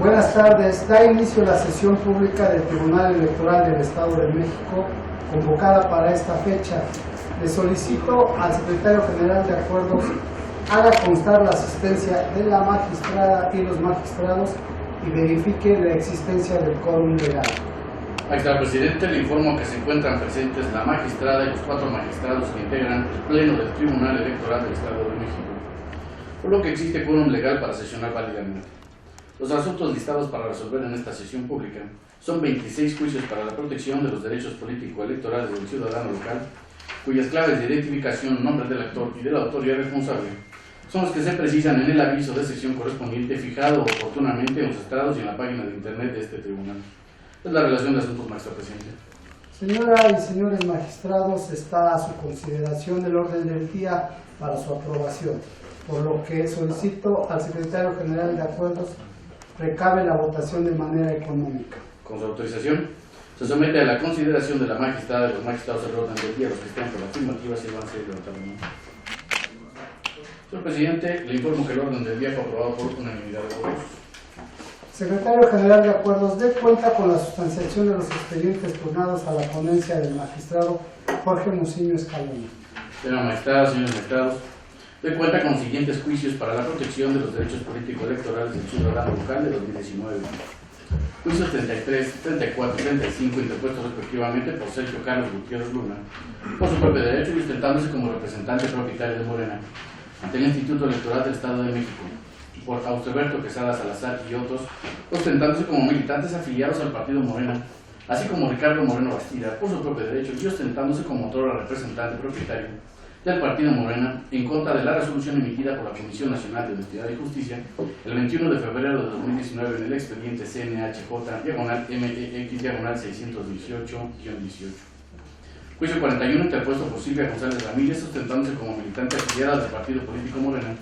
Buenas tardes. Da inicio la sesión pública del Tribunal Electoral del Estado de México, convocada para esta fecha. Le solicito al Secretario General de Acuerdos haga constar la asistencia de la magistrada y los magistrados y verifique la existencia del quórum legal. Magistrado presidente, le informo que se encuentran presentes la magistrada y los 4 magistrados que integran el Pleno del Tribunal Electoral del Estado de México, por lo que existe quórum legal para sesionar válidamente. Los asuntos listados para resolver en esta sesión pública son 26 juicios para la protección de los derechos político-electorales del ciudadano local, cuyas claves de identificación, nombre del actor y de la autoridad responsable son los que se precisan en el aviso de sesión correspondiente fijado oportunamente en los estrados y en la página de internet de este tribunal. Es la relación de asuntos, magistrado presidente. Señora y señores magistrados, está a su consideración el orden del día para su aprobación, por lo que solicito al Secretario General de Acuerdos recabe la votación de manera económica. Con su autorización, se somete a la consideración de la magistrada y los magistrados el orden del día. Los que estén por la afirmativa se van a ser levantados. Señor presidente, le informo que el orden del día fue aprobado por unanimidad de votos. Secretario General de Acuerdos, dé cuenta con la sustanciación de los expedientes turnados a la ponencia del magistrado Jorge Muciño Escalona. Señora magistrada, señores magistrados, doy cuenta con los siguientes juicios para la protección de los derechos político-electorales del ciudadano local de 2019. Juicios 33, 34 y 35 interpuestos respectivamente por Sergio Carlos Gutiérrez Luna, por su propio derecho y ostentándose como representante propietario de Morena ante el Instituto Electoral del Estado de México, por Austerberto Quesada Salazar y otros, ostentándose como militantes afiliados al partido Morena, así como Ricardo Moreno Bastida, por su propio derecho y ostentándose como otrora representante propietario del partido Morena, en contra de la resolución emitida por la Comisión Nacional de Honestidad y Justicia el 21 de febrero de 2019 en el expediente CNHJ-MEX-618-18. Juicio 41 interpuesto por Silvia González Ramírez, ostentándose como militante afiliada del partido político Morena,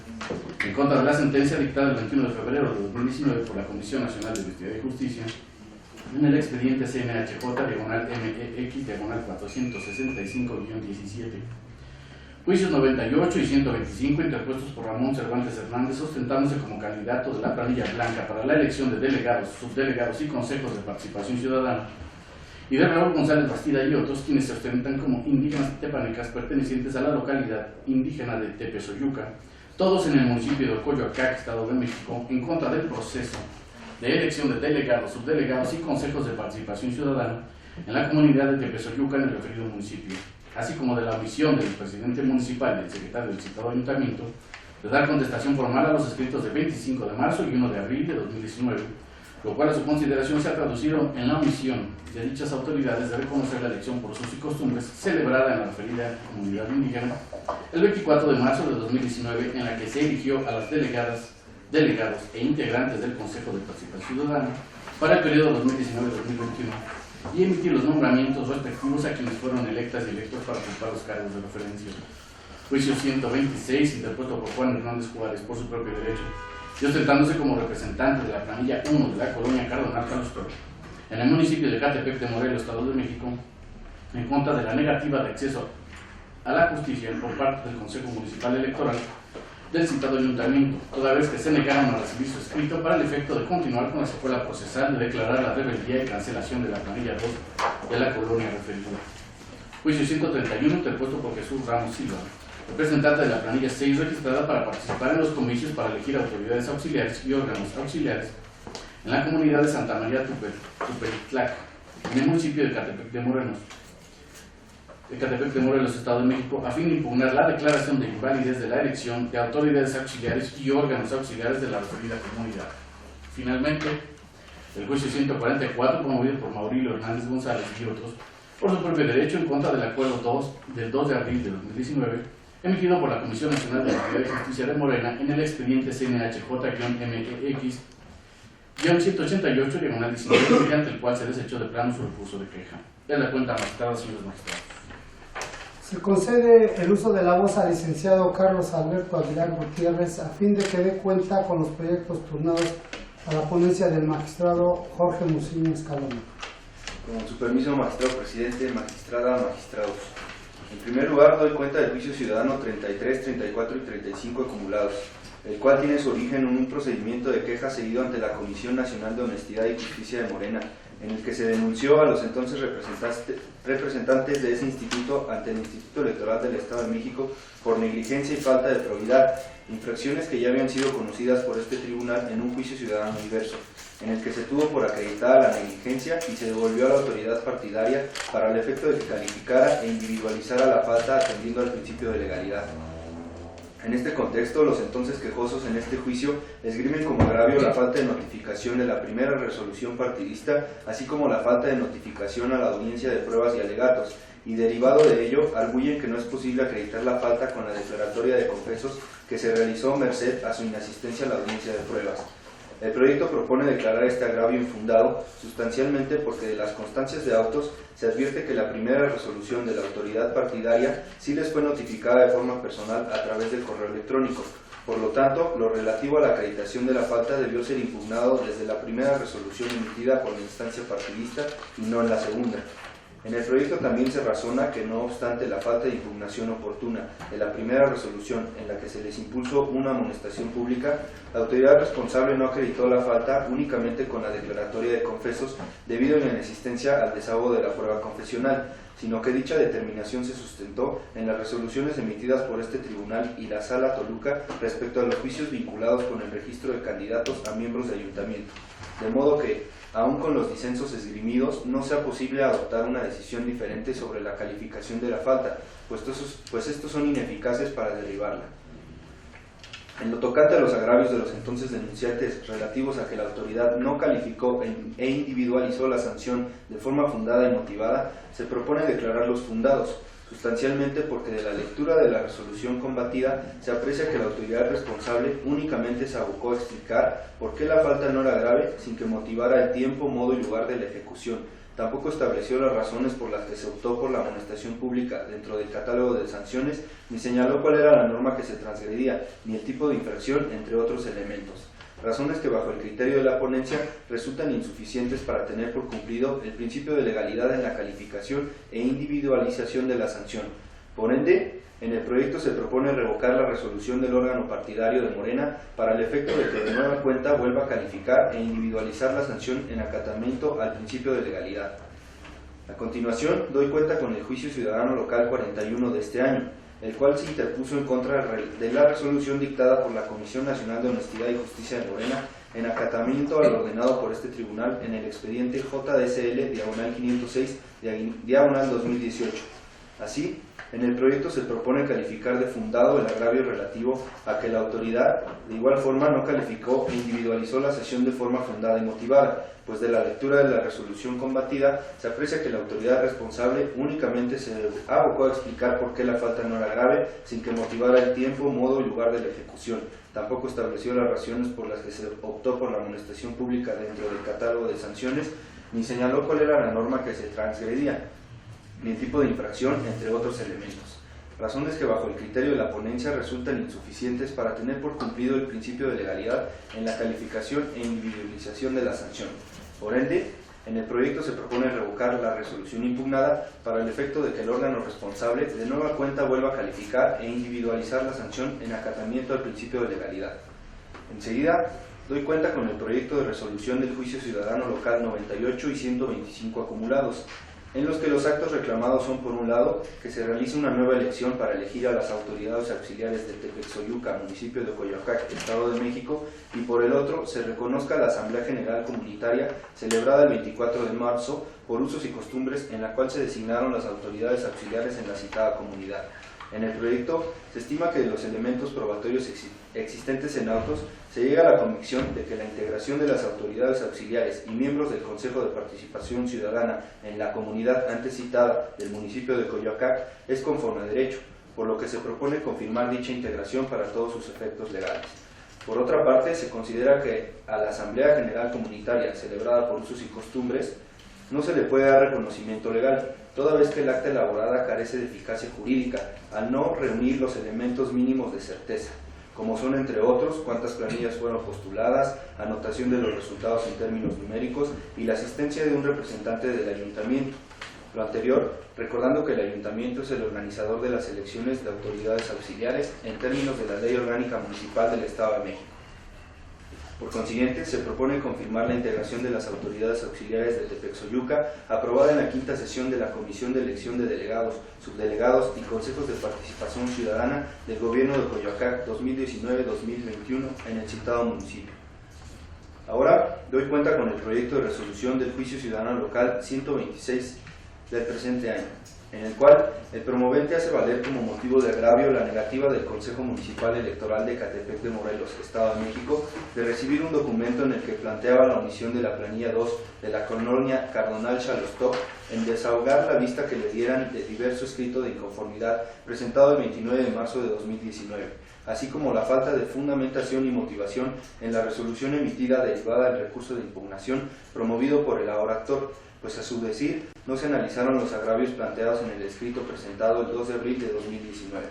en contra de la sentencia dictada el 21 de febrero de 2019 por la Comisión Nacional de Honestidad y Justicia en el expediente CNHJ-MEX-465-17. Juicios 98 y 125 interpuestos por Ramón Cervantes Hernández, ostentándose como candidato de la planilla blanca para la elección de delegados, subdelegados y consejos de participación ciudadana, y de Raúl González Bastida y otros, quienes se ostentan como indígenas tepanecas pertenecientes a la localidad indígena de Tepezoyuca, todos en el municipio de Coyoacán, Estado de México, en contra del proceso de elección de delegados, subdelegados y consejos de participación ciudadana en la comunidad de Tepezoyuca en el referido municipio, así como de la omisión del presidente municipal y del secretario del citado ayuntamiento de dar contestación formal a los escritos de 25 de marzo y 1 de abril de 2019, lo cual a su consideración se ha traducido en la omisión de dichas autoridades de reconocer la elección por usos y costumbres celebrada en la referida comunidad indígena el 24 de marzo de 2019, en la que se eligió a las delegados e integrantes del Consejo de Participación Ciudadana para el periodo 2019-2021 y emitir los nombramientos respectivos a quienes fueron electas y electos para ocupar los cargos de referencia. Juicio 126, interpuesto por Juan Hernández Juárez por su propio derecho y ostentándose como representante de la planilla 1 de la colonia Cardenal Carlos Toro, en el municipio de Catepec de Morelos, Estado de México, en contra de la negativa de acceso a la justicia por parte del Consejo Municipal Electoral del citado ayuntamiento, toda vez que se negaron a recibir su escrito para el efecto de continuar con la secuela procesal de declarar la rebeldía y cancelación de la planilla 2 de la colonia referida. Juicio 131 interpuesto por Jesús Ramos Silva, representante de la planilla 6 registrada para participar en los comicios para elegir autoridades auxiliares y órganos auxiliares en la comunidad de Santa María Tupetitlac, en el municipio de Catepec de Morelos, Estado de México, a fin de impugnar la declaración de invalidez de la elección de autoridades auxiliares y órganos auxiliares de la referida comunidad. Finalmente, el juicio 144, promovido por Maurilio Hernández González y otros, por su propio derecho en contra del acuerdo del 2 de abril de 2019, emitido por la Comisión Nacional de Honestidad y Justicia de Morena en el expediente CNHJ-MEX-188-19, mediante el cual se desechó de plano su recurso de queja. De la cuenta magistrada, señores magistrados. Se concede el uso de la voz al licenciado Carlos Alberto Aguilar Gutiérrez a fin de que dé cuenta con los proyectos turnados a la ponencia del magistrado Jorge Muciño Escalona. Con su permiso, magistrado presidente, magistrada, magistrados. En primer lugar, doy cuenta del juicio ciudadano 33, 34 y 35 acumulados. el cual tiene su origen en un procedimiento de queja seguido ante la Comisión Nacional de Honestidad y Justicia de Morena, en el que se denunció a los entonces representantes de ese instituto ante el Instituto Electoral del Estado de México por negligencia y falta de probidad, infracciones que ya habían sido conocidas por este tribunal en un juicio ciudadano diverso, en el que se tuvo por acreditada la negligencia y se devolvió a la autoridad partidaria para el efecto de que calificara e individualizara la falta atendiendo al principio de legalidad. En este contexto, los entonces quejosos en este juicio esgrimen como agravio la falta de notificación de la primera resolución partidista, así como la falta de notificación a la audiencia de pruebas y alegatos, y derivado de ello, arguyen que no es posible acreditar la falta con la declaratoria de confesos que se realizó merced a su inasistencia a la audiencia de pruebas. El proyecto propone declarar este agravio infundado, sustancialmente porque de las constancias de autos se advierte que la primera resolución de la autoridad partidaria sí les fue notificada de forma personal a través del correo electrónico. Por lo tanto, lo relativo a la acreditación de la falta debió ser impugnado desde la primera resolución emitida por la instancia partidista y no en la segunda. En el proyecto también se razona que no obstante la falta de impugnación oportuna de la primera resolución en la que se les impuso una amonestación pública, la autoridad responsable no acreditó la falta únicamente con la declaratoria de confesos debido a la inexistencia al desahogo de la prueba confesional, sino que dicha determinación se sustentó en las resoluciones emitidas por este tribunal y la Sala Toluca respecto a los juicios vinculados con el registro de candidatos a miembros de ayuntamiento, de modo que, aun con los disensos esgrimidos, no sea posible adoptar una decisión diferente sobre la calificación de la falta, pues estos son ineficaces para derribarla. En lo tocante a los agravios de los entonces denunciantes relativos a que la autoridad no calificó e individualizó la sanción de forma fundada y motivada, se propone declararlos fundados, sustancialmente porque de la lectura de la resolución combatida se aprecia que la autoridad responsable únicamente se abocó a explicar por qué la falta no era grave sin que motivara el tiempo, modo y lugar de la ejecución. Tampoco estableció las razones por las que se optó por la amonestación pública dentro del catálogo de sanciones, ni señaló cuál era la norma que se transgredía, ni el tipo de infracción, entre otros elementos. Razones que bajo el criterio de la ponencia resultan insuficientes para tener por cumplido el principio de legalidad en la calificación e individualización de la sanción. Por ende, en el proyecto se propone revocar la resolución del órgano partidario de Morena para el efecto de que de nueva cuenta vuelva a calificar e individualizar la sanción en acatamiento al principio de legalidad. A continuación, doy cuenta con el juicio ciudadano local 41 de este año, el cual se interpuso en contra de la resolución dictada por la Comisión Nacional de Honestidad y Justicia de Morena en acatamiento al ordenado por este tribunal en el expediente JDCL-506-2018. Así, en el proyecto se propone calificar de fundado el agravio relativo a que la autoridad de igual forma no calificó e individualizó la sesión de forma fundada y motivada, pues de la lectura de la resolución combatida se aprecia que la autoridad responsable únicamente se abocó a explicar por qué la falta no era grave, sin que motivara el tiempo, modo y lugar de la ejecución. Tampoco estableció las razones por las que se optó por la amonestación pública dentro del catálogo de sanciones, ni señaló cuál era la norma que se transgredía, ni el tipo de infracción, entre otros elementos. Razones que bajo el criterio de la ponencia resultan insuficientes para tener por cumplido el principio de legalidad en la calificación e individualización de la sanción. Por ende, en el proyecto se propone revocar la resolución impugnada para el efecto de que el órgano responsable de nueva cuenta vuelva a calificar e individualizar la sanción en acatamiento al principio de legalidad. Enseguida, doy cuenta con el proyecto de resolución del juicio ciudadano local 98 y 125 acumulados, en los que los actos reclamados son, por un lado, que se realice una nueva elección para elegir a las autoridades auxiliares de Tepexoyuca, municipio de Coyoacán, Estado de México, y por el otro, se reconozca la Asamblea General Comunitaria celebrada el 24 de marzo por usos y costumbres, en la cual se designaron las autoridades auxiliares en la citada comunidad. En el proyecto se estima que de los elementos probatorios existentes en autos se llega a la convicción de que la integración de las autoridades auxiliares y miembros del Consejo de Participación Ciudadana en la comunidad antes citada del municipio de Coyoacán es conforme a derecho, por lo que se propone confirmar dicha integración para todos sus efectos legales. Por otra parte, se considera que a la Asamblea General Comunitaria celebrada por usos y costumbres no se le puede dar reconocimiento legal, toda vez que el acta elaborada carece de eficacia jurídica, al no reunir los elementos mínimos de certeza, como son, entre otros, cuántas planillas fueron postuladas, anotación de los resultados en términos numéricos y la asistencia de un representante del ayuntamiento. Lo anterior, recordando que el Ayuntamiento es el organizador de las elecciones de autoridades auxiliares en términos de la Ley Orgánica Municipal del Estado de México. Por consiguiente, se propone confirmar la integración de las autoridades auxiliares de Tepexoyuca, aprobada en la quinta sesión de la Comisión de Elección de Delegados, Subdelegados y Consejos de Participación Ciudadana del Gobierno de Coyoacán 2019-2021 en el citado municipio. Ahora doy cuenta con el proyecto de resolución del Juicio Ciudadano Local 126 del presente año, en el cual el promovente hace valer como motivo de agravio la negativa del Consejo Municipal Electoral de Ecatepec de Morelos, Estado de México, de recibir un documento en el que planteaba la omisión de la planilla 2 de la colonia Cardonal Xalostó en desahogar la vista que le dieran de diverso escrito de inconformidad presentado el 29 de marzo de 2019, así como la falta de fundamentación y motivación en la resolución emitida derivada del recurso de impugnación promovido por el ahora actor, pues a su decir no se analizaron los agravios planteados en el escrito presentado el 2 de abril de 2019.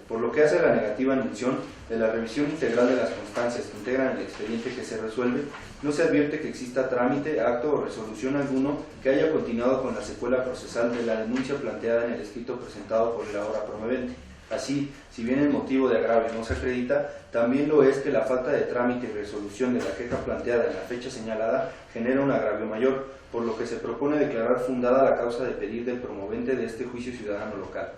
Por lo que hace la negativa mención de la revisión integral de las constancias que integran el expediente que se resuelve, no se advierte que exista trámite, acto o resolución alguno que haya continuado con la secuela procesal de la denuncia planteada en el escrito presentado por el ahora promovente. Así, si bien el motivo de agravio no se acredita, también lo es que la falta de trámite y resolución de la queja planteada en la fecha señalada genera un agravio mayor, por lo que se propone declarar fundada la causa de pedir del promovente de este juicio ciudadano local.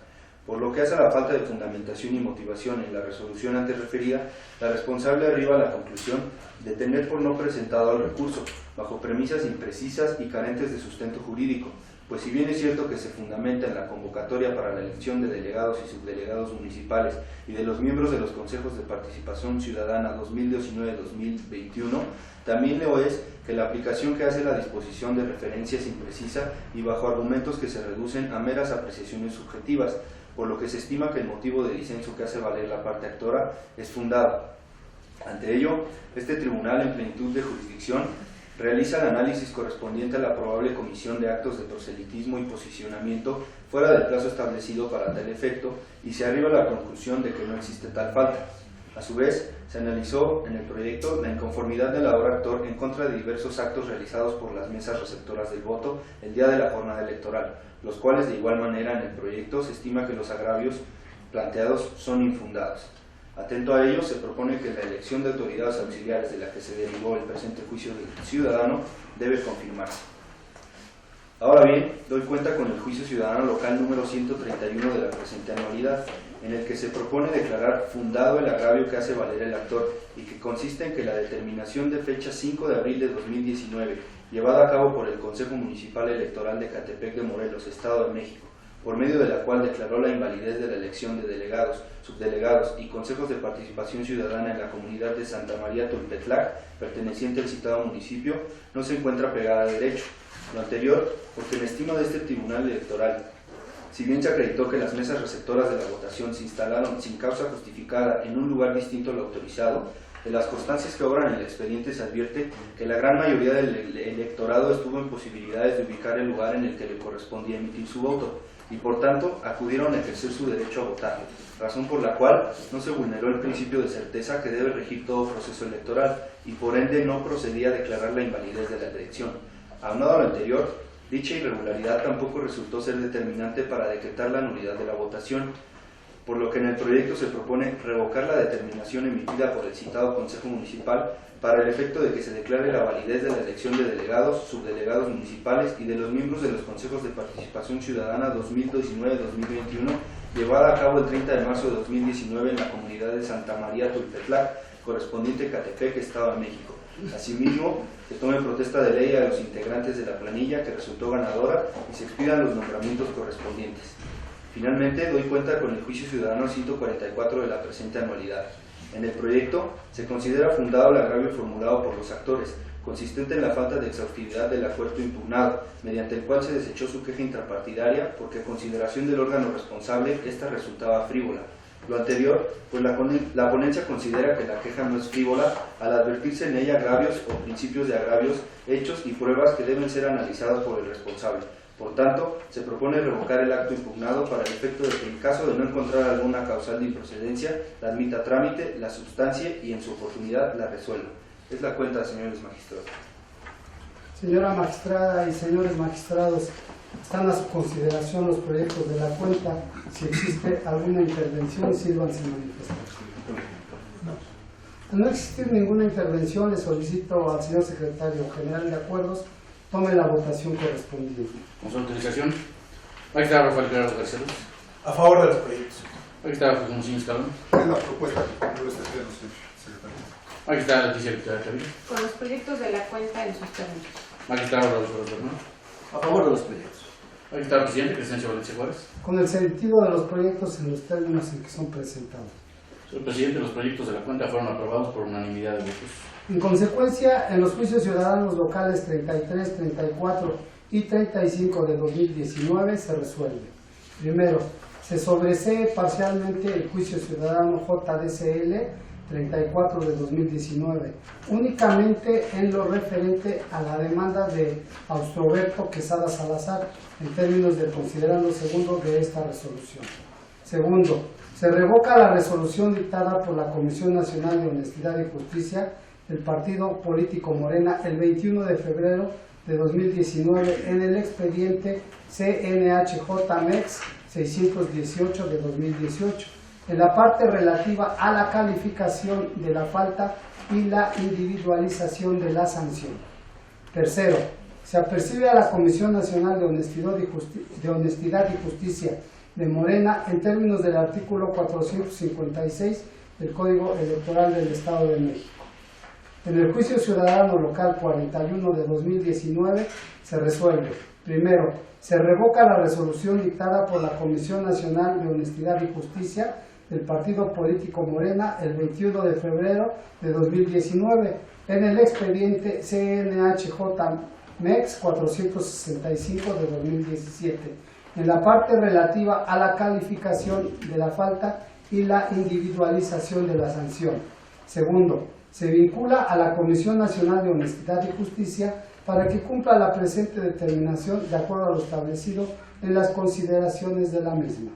Por lo que hace a la falta de fundamentación y motivación en la resolución antes referida, la responsable arriba a la conclusión de tener por no presentado el recurso, bajo premisas imprecisas y carentes de sustento jurídico, pues si bien es cierto que se fundamenta en la convocatoria para la elección de delegados y subdelegados municipales y de los miembros de los consejos de participación ciudadana 2019-2021, también lo es que la aplicación que hace la disposición de referencia es imprecisa y bajo argumentos que se reducen a meras apreciaciones subjetivas, por lo que se estima que el motivo de disenso que hace valer la parte actora es fundado. Ante ello, este tribunal, en plenitud de jurisdicción, realiza el análisis correspondiente a la probable comisión de actos de proselitismo y posicionamiento fuera del plazo establecido para tal efecto y se arriba a la conclusión de que no existe tal falta. A su vez, se analizó en el proyecto la inconformidad del ahora actor en contra de diversos actos realizados por las mesas receptoras del voto el día de la jornada electoral, los cuales de igual manera en el proyecto se estima que los agravios planteados son infundados. Atento a ello, se propone que la elección de autoridades auxiliares de la que se derivó el presente juicio del ciudadano debe confirmarse. Ahora bien, doy cuenta con el juicio ciudadano local número 131 de la presente anualidad, en el que se propone declarar fundado el agravio que hace valer el actor y que consiste en que la determinación de fecha 5 de abril de 2019, llevada a cabo por el Consejo Municipal Electoral de Ecatepec de Morelos, Estado de México, por medio de la cual declaró la invalidez de la elección de delegados, subdelegados y consejos de participación ciudadana en la comunidad de Santa María Tulpetlac, perteneciente al citado municipio, no se encuentra pegada a derecho. Lo anterior, porque en estima de este Tribunal Electoral, si bien se acreditó que las mesas receptoras de la votación se instalaron sin causa justificada en un lugar distinto al autorizado, de las constancias que obran en el expediente se advierte que la gran mayoría del electorado estuvo en posibilidades de ubicar el lugar en el que le correspondía emitir su voto, y por tanto acudieron a ejercer su derecho a votar, razón por la cual no se vulneró el principio de certeza que debe regir todo proceso electoral y por ende no procedía a declarar la invalidez de la elección. Aunado a lo anterior, dicha irregularidad tampoco resultó ser determinante para decretar la nulidad de la votación, por lo que en el proyecto se propone revocar la determinación emitida por el citado Consejo Municipal para el efecto de que se declare la validez de la elección de delegados, subdelegados municipales y de los miembros de los consejos de participación ciudadana 2019-2021, llevada a cabo el 30 de marzo de 2019 en la comunidad de Santa María Tulpetlac, correspondiente a Ecatepec, Estado de México. Asimismo, se tome protesta de ley a los integrantes de la planilla que resultó ganadora y se expidan los nombramientos correspondientes. Finalmente, doy cuenta con el juicio ciudadano 144 de la presente anualidad. En el proyecto se considera fundado el agravio formulado por los actores, consistente en la falta de exhaustividad del acuerdo impugnado, mediante el cual se desechó su queja intrapartidaria porque a consideración del órgano responsable, esta resultaba frívola. Lo anterior, pues la ponencia considera que la queja no es frívola al advertirse en ella agravios o principios de agravios, hechos y pruebas que deben ser analizados por el responsable. Por tanto, se propone revocar el acto impugnado para el efecto de que en caso de no encontrar alguna causal de improcedencia, la admita a trámite, la substancie y en su oportunidad la resuelva. Es la cuenta, señores magistrados. Señora magistrada y señores magistrados, Están a su consideración los proyectos de la cuenta. Si existe alguna intervención, sírvanse manifestar. Al no existir ninguna intervención, le solicito al señor secretario general de acuerdos tome la votación correspondiente. Con su autorización. Aquí está Rafael Gerardo García Luz. A favor de los proyectos. Aquí está José Muñoz Escalón. Es la propuesta que cumplió este pleno, señor secretario. Aquí está Leticia Victoria Cavil. Con los proyectos de la cuenta en sus términos. Aquí está Rodolfo Bernal. A favor de los proyectos. Aquí está el presidente Crescencio Valencia Juárez. Con el sentido de los proyectos en los términos en que son presentados. Señor presidente, los proyectos de la cuenta fueron aprobados por unanimidad de votos. En consecuencia, en los juicios ciudadanos locales 33, 34 y 35 de 2019 se resuelve. Primero, se sobresee parcialmente el juicio ciudadano JDCL 34 de 2019, únicamente en lo referente a la demanda de Austroberto Quesada Salazar, en términos del considerando segundo de esta resolución. Segundo, se revoca la resolución dictada por la Comisión Nacional de Honestidad y Justicia del Partido Político Morena el 21 de febrero de 2019 en el expediente CNHJ-MEX 618 de 2018, en la parte relativa a la calificación de la falta y la individualización de la sanción. Tercero, se apercibe a la Comisión Nacional de Honestidad y Justicia de Morena en términos del artículo 456 del Código Electoral del Estado de México. En el juicio ciudadano local 41 de 2019 se resuelve. Primero, se revoca la resolución dictada por la Comisión Nacional de Honestidad y Justicia del Partido Político Morena el 21 de febrero de 2019 en el expediente CNHJ-MEX 465 de 2017, en la parte relativa a la calificación de la falta y la individualización de la sanción. Segundo, se vincula a la Comisión Nacional de Honestidad y Justicia para que cumpla la presente determinación de acuerdo a lo establecido en las consideraciones de la misma.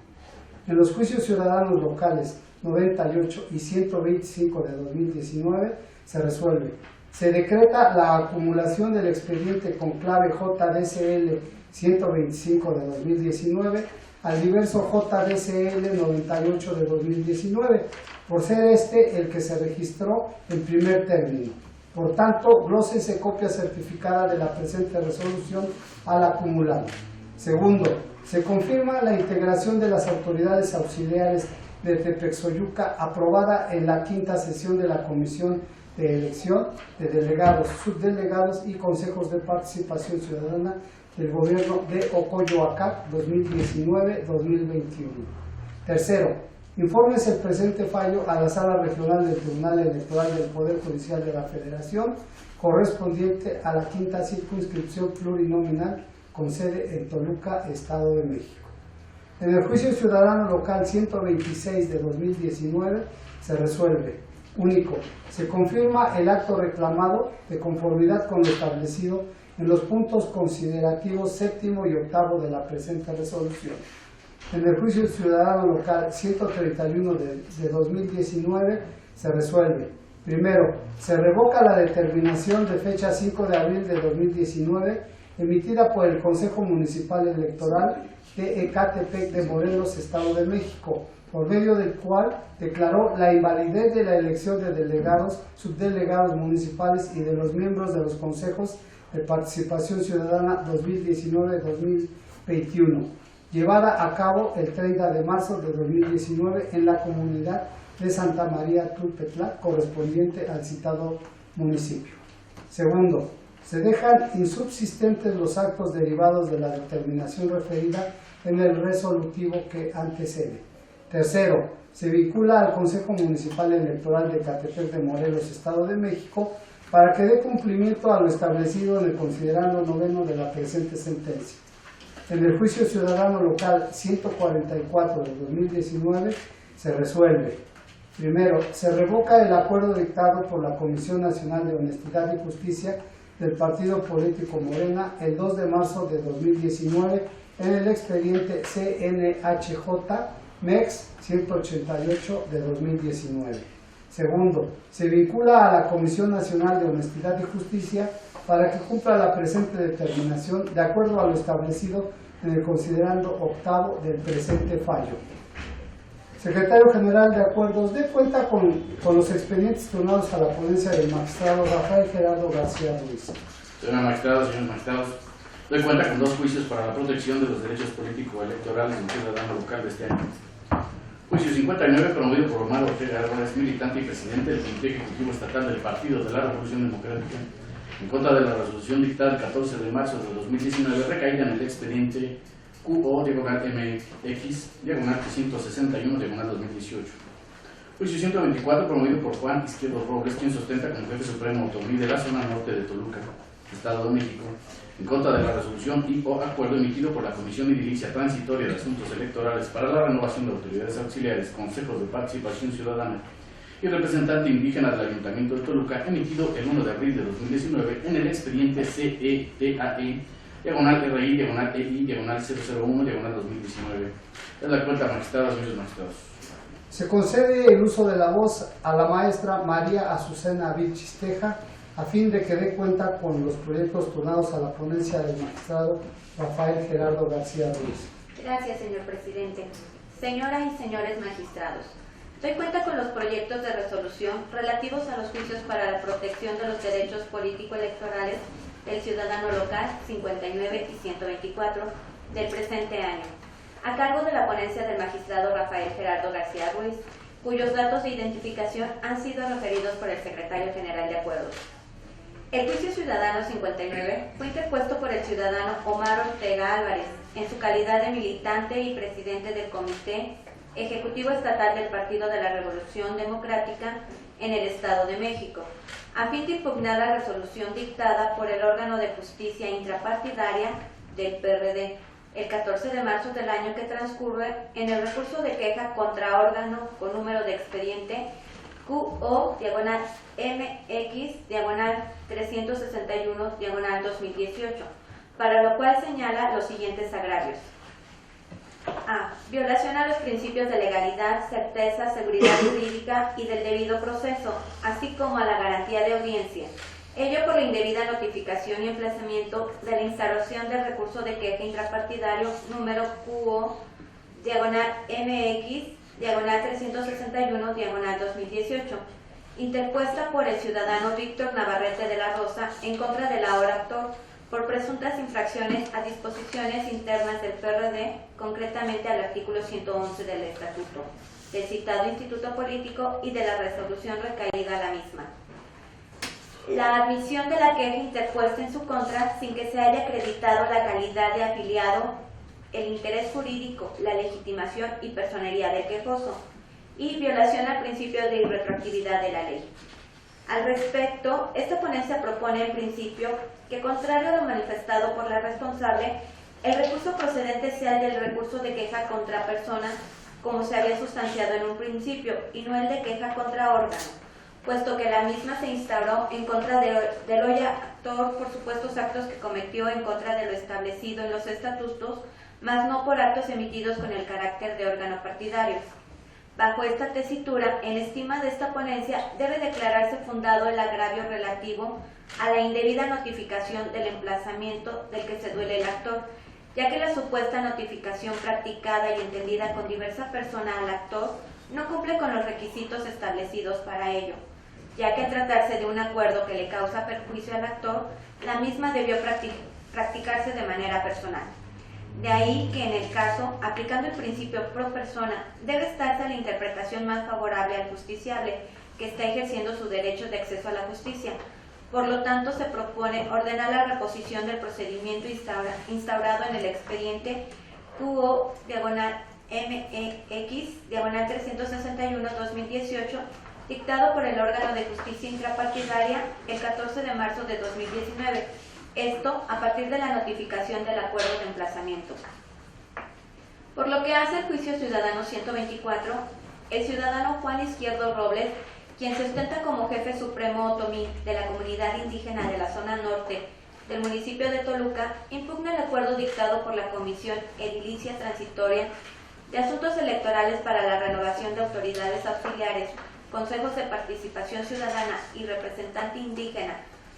En los juicios ciudadanos locales 98 y 125 de 2019 se resuelve. Se decreta la acumulación del expediente con clave JDCL 125 de 2019 al diverso JDCL 98 de 2019, por ser este el que se registró en primer término. Por tanto, glósese copia certificada de la presente resolución al acumulado. Segundo, se confirma la integración de las autoridades auxiliares de Tepexoyuca aprobada en la quinta sesión de la Comisión de Elección de Delegados, Subdelegados y Consejos de Participación Ciudadana del Gobierno de Ocoyoacán 2019-2021. Tercero, informes el presente fallo a la Sala Regional del Tribunal Electoral del Poder Judicial de la Federación correspondiente a la quinta circunscripción plurinominal con sede en Toluca, Estado de México. En el juicio ciudadano local 126 de 2019 se resuelve. Único, se confirma el acto reclamado de conformidad con lo establecido en los puntos considerativos séptimo y octavo de la presente resolución. En el juicio ciudadano local 131 de 2019 se resuelve. Primero, se revoca la determinación de fecha 5 de abril de 2019 emitida por el Consejo Municipal Electoral de Ecatepec de Morelos, Estado de México, por medio del cual declaró la invalidez de la elección de delegados, subdelegados municipales y de los miembros de los consejos de participación ciudadana 2019-2021, llevada a cabo el 30 de marzo de 2019 en la comunidad de Santa María Tulpetlac, correspondiente al citado municipio. Segundo, se dejan insubsistentes los actos derivados de la determinación referida en el resolutivo que antecede. Tercero, se vincula al Consejo Municipal Electoral de Ecatepec de Morelos, Estado de México, para que dé cumplimiento a lo establecido en el considerando noveno de la presente sentencia. En el juicio ciudadano local 144 de 2019 se resuelve. Primero, se revoca el acuerdo dictado por la Comisión Nacional de Honestidad y Justicia del Partido Político Morena el 2 de marzo de 2019 en el expediente CNHJ-MEX 188 de 2019. Segundo, se vincula a la Comisión Nacional de Honestidad y Justicia para que cumpla la presente determinación de acuerdo a lo establecido en el considerando octavo del presente fallo. Secretario General de Acuerdos, dé cuenta con los expedientes turnados a la ponencia del magistrado Rafael Gerardo García Ruiz. Señora magistrada, señores magistrados, doy cuenta con 2 juicios para la protección de los derechos político-electorales del ciudadano local de este año. Juicio 59, promovido por Omar Ortega Álvarez, militante y presidente del Comité Ejecutivo Estatal del Partido de la Revolución Democrática, en contra de la resolución dictada el 14 de marzo de 2019, recaída en el expediente QO-MX-361-2018. Juicio 124, promovido por Juan Izquierdo Robles, quien sustenta como jefe supremo autonomía de la zona norte de Toluca, Estado de México, en contra de la resolución y o acuerdo emitido por la Comisión Edilicia Transitoria de Asuntos Electorales para la renovación de autoridades auxiliares, consejos de participación ciudadana y representante indígena del Ayuntamiento de Toluca, emitido el 1 de abril de 2019 en el expediente CETAE, diagonal RI, diagonal EI, diagonal 001, diagonal 2019. Es la cuenta magistrada, señores magistrados. Se concede el uso de la voz a la maestra María Azucena Vilchis Teja, a fin de que dé cuenta con los proyectos turnados a la ponencia del magistrado Rafael Gerardo García Ruiz. Gracias, señor presidente. Señoras y señores magistrados, doy cuenta con los proyectos de resolución relativos a los juicios para la protección de los derechos político-electorales del ciudadano local 59 y 124 del presente año, a cargo de la ponencia del magistrado Rafael Gerardo García Ruiz, cuyos datos de identificación han sido referidos por el secretario general de Acuerdos. El juicio ciudadano 59 fue interpuesto por el ciudadano Omar Ortega Álvarez, en su calidad de militante y presidente del Comité Ejecutivo Estatal del Partido de la Revolución Democrática en el Estado de México, a fin de impugnar la resolución dictada por el órgano de justicia intrapartidaria del PRD el 14 de marzo del año que transcurre en el recurso de queja contra órgano con número de expediente QO-MX-361-2018, para lo cual señala los siguientes agravios. A. Violación a los principios de legalidad, certeza, seguridad jurídica y del debido proceso, así como a la garantía de audiencia. Ello por la indebida notificación y emplazamiento de la instauración del recurso de queja intrapartidario número QO-MX-361-2018, interpuesta por el ciudadano Víctor Navarrete de la Rosa en contra del ahora actor, por presuntas infracciones a disposiciones internas del PRD, concretamente al artículo 111 del Estatuto, del citado Instituto Político y de la resolución recaída a la misma. La admisión de la queja interpuesta en su contra sin que se haya acreditado la calidad de afiliado, el interés jurídico, la legitimación y personería del quejoso, y violación al principio de irretroactividad de la ley. Al respecto, esta ponencia propone en principio que, contrario a lo manifestado por la responsable, el recurso procedente sea el del recurso de queja contra persona, como se había sustanciado en un principio, y no el de queja contra órgano, puesto que la misma se instauró en contra del hoy actor por supuestos actos que cometió en contra de lo establecido en los estatutos, mas no por actos emitidos con el carácter de órgano partidario. Bajo esta tesitura, en estima de esta ponencia, debe declararse fundado el agravio relativo a la indebida notificación del emplazamiento del que se duele el actor, ya que la supuesta notificación practicada y entendida con diversa persona al actor no cumple con los requisitos establecidos para ello, ya que al tratarse de un acuerdo que le causa perjuicio al actor, la misma debió practicarse de manera personal. De ahí que en el caso, aplicando el principio pro persona, debe estarse la interpretación más favorable al justiciable, que está ejerciendo su derecho de acceso a la justicia. Por lo tanto, se propone ordenar la reposición del procedimiento instaurado en el expediente QO-MX-361-2018, dictado por el órgano de justicia intrapartidaria el 14 de marzo de 2019. Esto a partir de la notificación del acuerdo de emplazamiento. Por lo que hace al juicio ciudadano 124, el ciudadano Juan Izquierdo Robles, quien se ostenta como jefe supremo otomí de la comunidad indígena de la zona norte del municipio de Toluca, impugna el acuerdo dictado por la Comisión Edilicia Transitoria de Asuntos Electorales para la renovación de autoridades auxiliares, consejos de participación ciudadana y representante indígena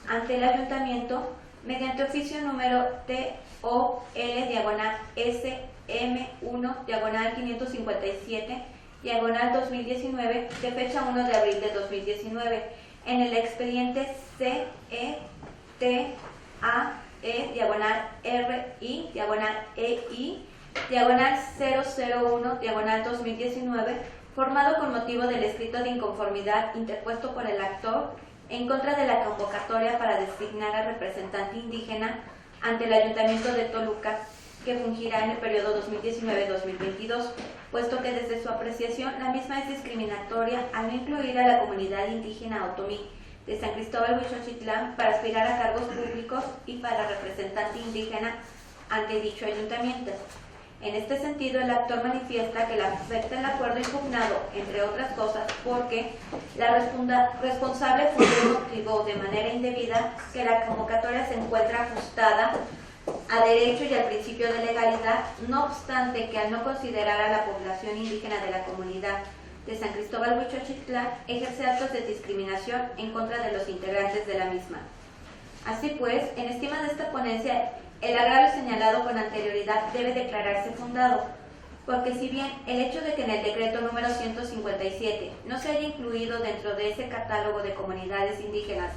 ante el ayuntamiento, mediante oficio número TOL-SM1-557-2019, de fecha 1 de abril de 2019, en el expediente CETAE-RI-EI-001-2019, formado con motivo del escrito de inconformidad interpuesto por el actor en contra de la convocatoria para designar al representante indígena ante el Ayuntamiento de Toluca, que fungirá en el periodo 2019-2022, puesto que desde su apreciación la misma es discriminatoria al no incluir a la comunidad indígena otomí de San Cristóbal Huixochitlán para aspirar a cargos públicos y para representante indígena ante dicho ayuntamiento. En este sentido, el actor manifiesta que le afecta el acuerdo impugnado, entre otras cosas, porque la responsable motivó de manera indebida que la convocatoria se encuentra ajustada a derecho y al principio de legalidad, no obstante que al no considerar a la población indígena de la comunidad de San Cristóbal Huixochitlán ejerce actos de discriminación en contra de los integrantes de la misma. Así pues, en estima de esta ponencia, el agravio señalado con anterioridad debe declararse fundado, porque si bien el hecho de que en el decreto número 157 no se haya incluido dentro de ese catálogo de comunidades indígenas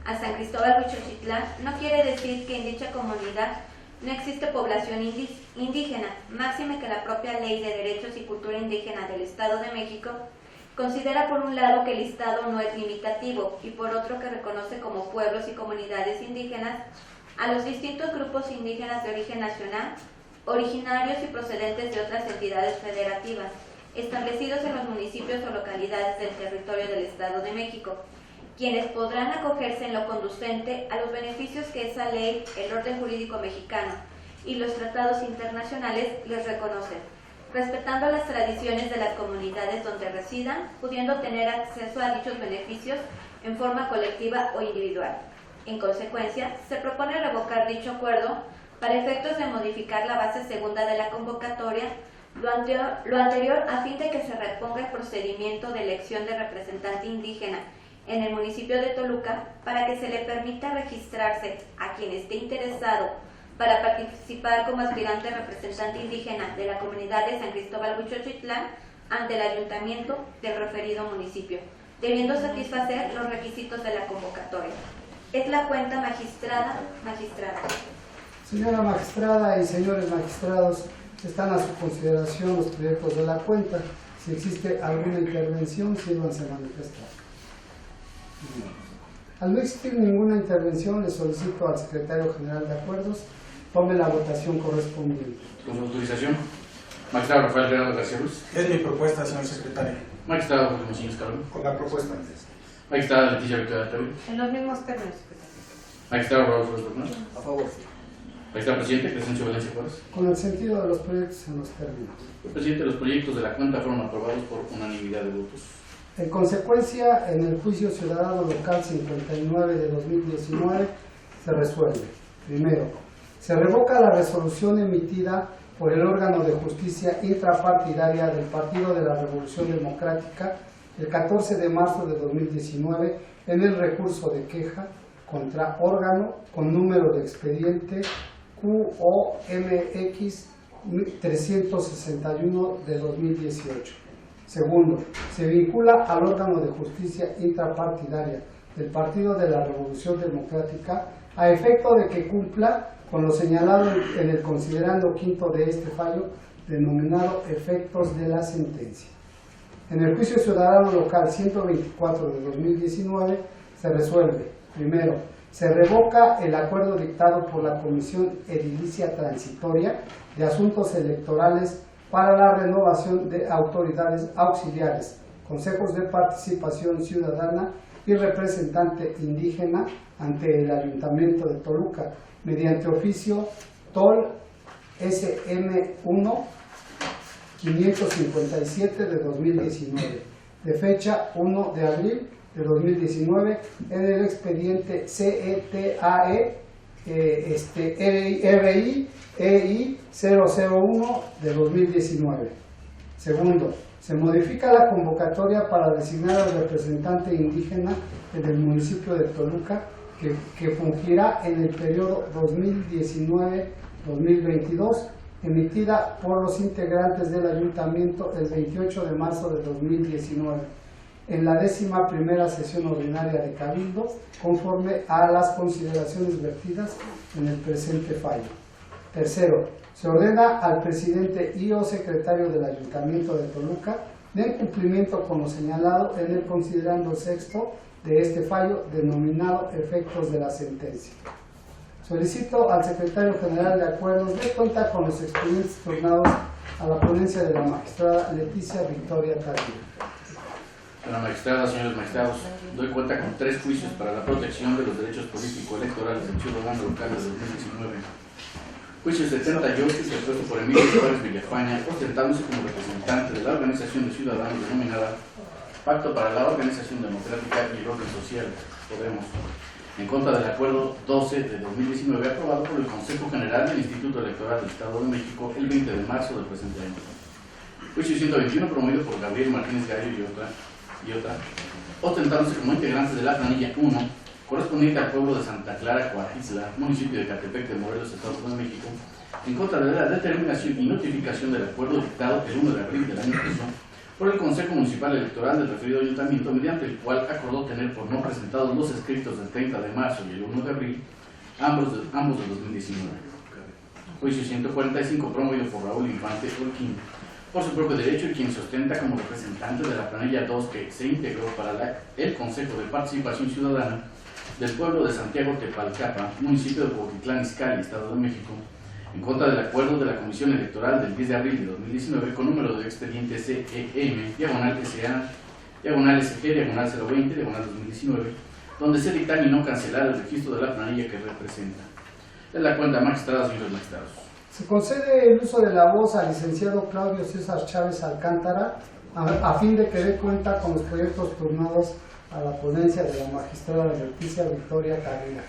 a San Cristóbal Huixochitlán, no quiere decir que en dicha comunidad no existe población indígena, máxime que la propia Ley de Derechos y Cultura Indígena del Estado de México considera por un lado que el listado no es limitativo y por otro que reconoce como pueblos y comunidades indígenas a los distintos grupos indígenas de origen nacional, originarios y procedentes de otras entidades federativas, establecidos en los municipios o localidades del territorio del Estado de México, quienes podrán acogerse en lo conducente a los beneficios que esa ley, el orden jurídico mexicano y los tratados internacionales les reconocen, respetando las tradiciones de las comunidades donde residan, pudiendo tener acceso a dichos beneficios en forma colectiva o individual. En consecuencia, se propone revocar dicho acuerdo para efectos de modificar la base segunda de la convocatoria, lo anterior a fin de que se reponga el procedimiento de elección de representante indígena en el municipio de Toluca para que se le permita registrarse a quien esté interesado para participar como aspirante representante indígena de la comunidad de San Cristóbal Huixochitlán ante el ayuntamiento del referido municipio, debiendo satisfacer los requisitos de la convocatoria. Es la cuenta magistrada. Señora magistrada y señores magistrados, están a su consideración los proyectos de la cuenta. Si existe alguna intervención, sírvanse a manifestar. Al no existir ninguna intervención, le solicito al secretario general de Acuerdos tome la votación correspondiente. Con su autorización, magistrado Rafael Guerrero García Luz. Es mi propuesta, señor secretario. Magistrado Jorge Mocines Calvo. Con la propuesta. Magistrada Leticia Victoria Tavio. En los mismos términos, secretario. Magistrado Raúl Flores Bernal. A favor. Magistrado Presidente Crescencio Valencia Juárez. Con el sentido de los proyectos en los términos. Presidente, los proyectos de la cuenta fueron aprobados por unanimidad de votos. En consecuencia, en el juicio ciudadano local 59 de 2019 se resuelve. Primero, se revoca la resolución emitida por el órgano de justicia intrapartidaria del Partido de la Revolución Democrática el 14 de marzo de 2019 en el recurso de queja contra órgano con número de expediente QOMX 361 de 2018. Segundo, se vincula al órgano de justicia intrapartidaria del Partido de la Revolución Democrática a efecto de que cumpla con lo señalado en el considerando quinto de este fallo denominado efectos de la sentencia. En el juicio ciudadano local 124 de 2019 se resuelve. Primero, se revoca el acuerdo dictado por la Comisión Edilicia Transitoria de Asuntos Electorales para la renovación de autoridades auxiliares, consejos de participación ciudadana y representante indígena ante el Ayuntamiento de Toluca, mediante oficio TOL SM1 557 de 2019, de fecha 1 de abril de 2019, en el expediente CETAE RI EI 001 de 2019. Segundo, se modifica la convocatoria para designar al representante indígena en el municipio de Toluca que fungirá en el periodo 2019-2022, emitida por los integrantes del Ayuntamiento el 28 de marzo de 2019, en la 11ª sesión ordinaria de Cabildo, conforme a las consideraciones vertidas en el presente fallo. Tercero, se ordena al presidente y o secretario del Ayuntamiento de Toluca, en cumplimiento con lo señalado en el considerando sexto de este fallo, denominado efectos de la sentencia. Solicito al secretario general de Acuerdos de cuenta con los expedientes turnados a la ponencia de la magistrada Leticia Victoria Carrillo. Señora magistrada, señores magistrados, doy cuenta con 3 juicios para la protección de los derechos político-electorales del ciudadano local de 2019. Juicio 78, interpuesto por Emilio Suárez Villafaña, ostentándose como representante de la organización de ciudadanos denominada Pacto para la Organización Democrática y el Orden Social, Podemos, en contra del acuerdo 12 de 2019 aprobado por el Consejo General del Instituto Electoral del Estado de México el 20 de marzo del presente año. Juicio 121, promovido por Gabriel Martínez Gallo y otra, ostentándose como integrantes de la planilla 1, correspondiente al pueblo de Santa Clara, Coahuila, municipio de Catepec de Morelos, Estado de México, en contra de la determinación y notificación del acuerdo dictado el 1 de abril del año pasado por el Consejo Municipal Electoral del referido ayuntamiento, mediante el cual acordó tener por no presentados los escritos del 30 de marzo y el 1 de abril, ambos de 2019. Juicio 145, promovido por Raúl Infante Holguín, por su propio derecho y quien se ostenta como representante de la planilla 2 que se integró para el Consejo de Participación Ciudadana del pueblo de Santiago Tepalcapa, municipio de Cuautitlán Izcalli, Estado de México, en contra del acuerdo de la Comisión Electoral del 10 de abril de 2019 con número de expediente CEM, /SA, /SG, /020, /2019, donde se dictaminó cancelar el registro de la planilla que representa. Es la cuenta magistrada, señores magistrados. Se concede el uso de la voz al licenciado Claudio César Chávez Alcántara, a fin de que dé cuenta con los proyectos turnados a la ponencia de la magistrada Leticia Victoria Carrillo.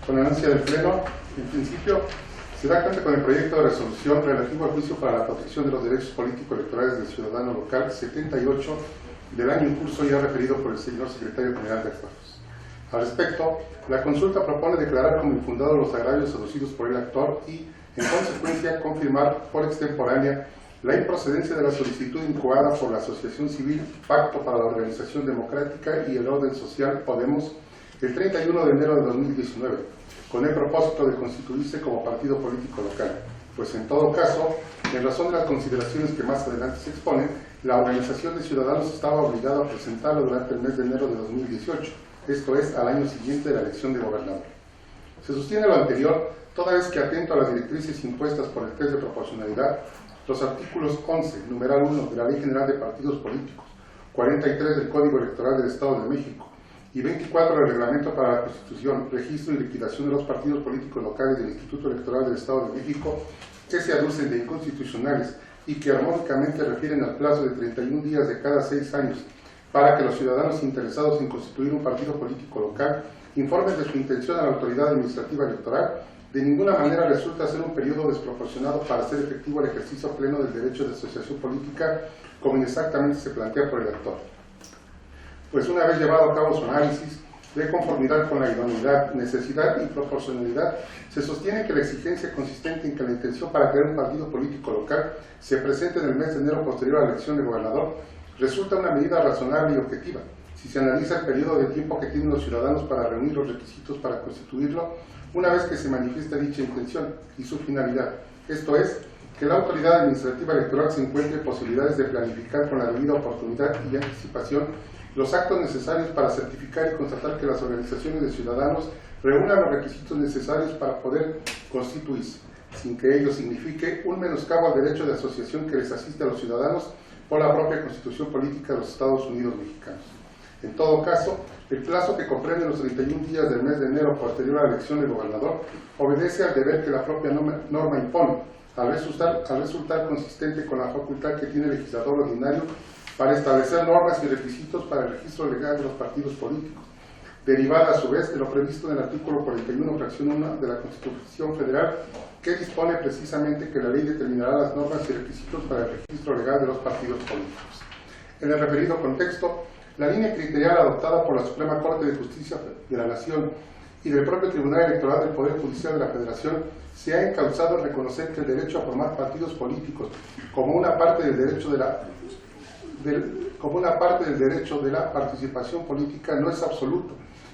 Con la anuncia del Pleno, en principio, se da cuenta con el proyecto de resolución relativo al juicio para la protección de los derechos político-electorales del ciudadano local 78 del año en curso, ya referido por el señor secretario general de Acuerdos. Al respecto, la consulta propone declarar como infundados los agravios aducidos por el actor y, en consecuencia, confirmar por extemporánea la improcedencia de la solicitud incoada por la Asociación Civil Pacto para la Organización Democrática y el Orden Social Podemos el 31 de enero de 2019, con el propósito de constituirse como partido político local, pues en todo caso, en razón de las consideraciones que más adelante se exponen, la organización de ciudadanos estaba obligada a presentarlo durante el mes de enero de 2018, esto es, al año siguiente de la elección de gobernador. Se sostiene lo anterior, toda vez que atento a las directrices impuestas por el test de proporcionalidad, los artículos 11, numeral 1 de la Ley General de Partidos Políticos, 43 del Código Electoral del Estado de México y 24 del Reglamento para la Constitución, Registro y Liquidación de los Partidos Políticos Locales del Instituto Electoral del Estado de México, que se aducen de inconstitucionales y que armónicamente refieren al plazo de 31 días de cada 6 años para que los ciudadanos interesados en constituir un partido político local informen de su intención a la autoridad administrativa electoral, de ninguna manera resulta ser un periodo desproporcionado para hacer efectivo el ejercicio pleno del derecho de asociación política, como exactamente se plantea por el actor. Pues una vez llevado a cabo su análisis, de conformidad con la idoneidad, necesidad y proporcionalidad, se sostiene que la exigencia consistente en que la intención para crear un partido político local se presente en el mes de enero posterior a la elección de gobernador resulta una medida razonable y objetiva, si se analiza el periodo de tiempo que tienen los ciudadanos para reunir los requisitos para constituirlo, una vez que se manifiesta dicha intención y su finalidad, esto es, que la autoridad administrativa electoral se encuentre en posibilidades de planificar con la debida oportunidad y anticipación los actos necesarios para certificar y constatar que las organizaciones de ciudadanos reúnan los requisitos necesarios para poder constituirse, sin que ello signifique un menoscabo al derecho de asociación que les asiste a los ciudadanos por la propia Constitución Política de los Estados Unidos Mexicanos. En todo caso, el plazo que comprende los 31 días del mes de enero posterior a la elección del gobernador obedece al deber que la propia norma impone, al resultar consistente con la facultad que tiene el legislador ordinario para establecer normas y requisitos para el registro legal de los partidos políticos, derivada a su vez de lo previsto en el artículo 41, fracción 1 de la Constitución Federal, que dispone precisamente que la ley determinará las normas y requisitos para el registro legal de los partidos políticos. En el referido contexto, La línea criterial adoptada por la Suprema Corte de Justicia de la Nación y del propio Tribunal Electoral del Poder Judicial de la Federación se ha encauzado en reconocer que el derecho a formar partidos políticos como una parte del derecho de la participación política no es absoluto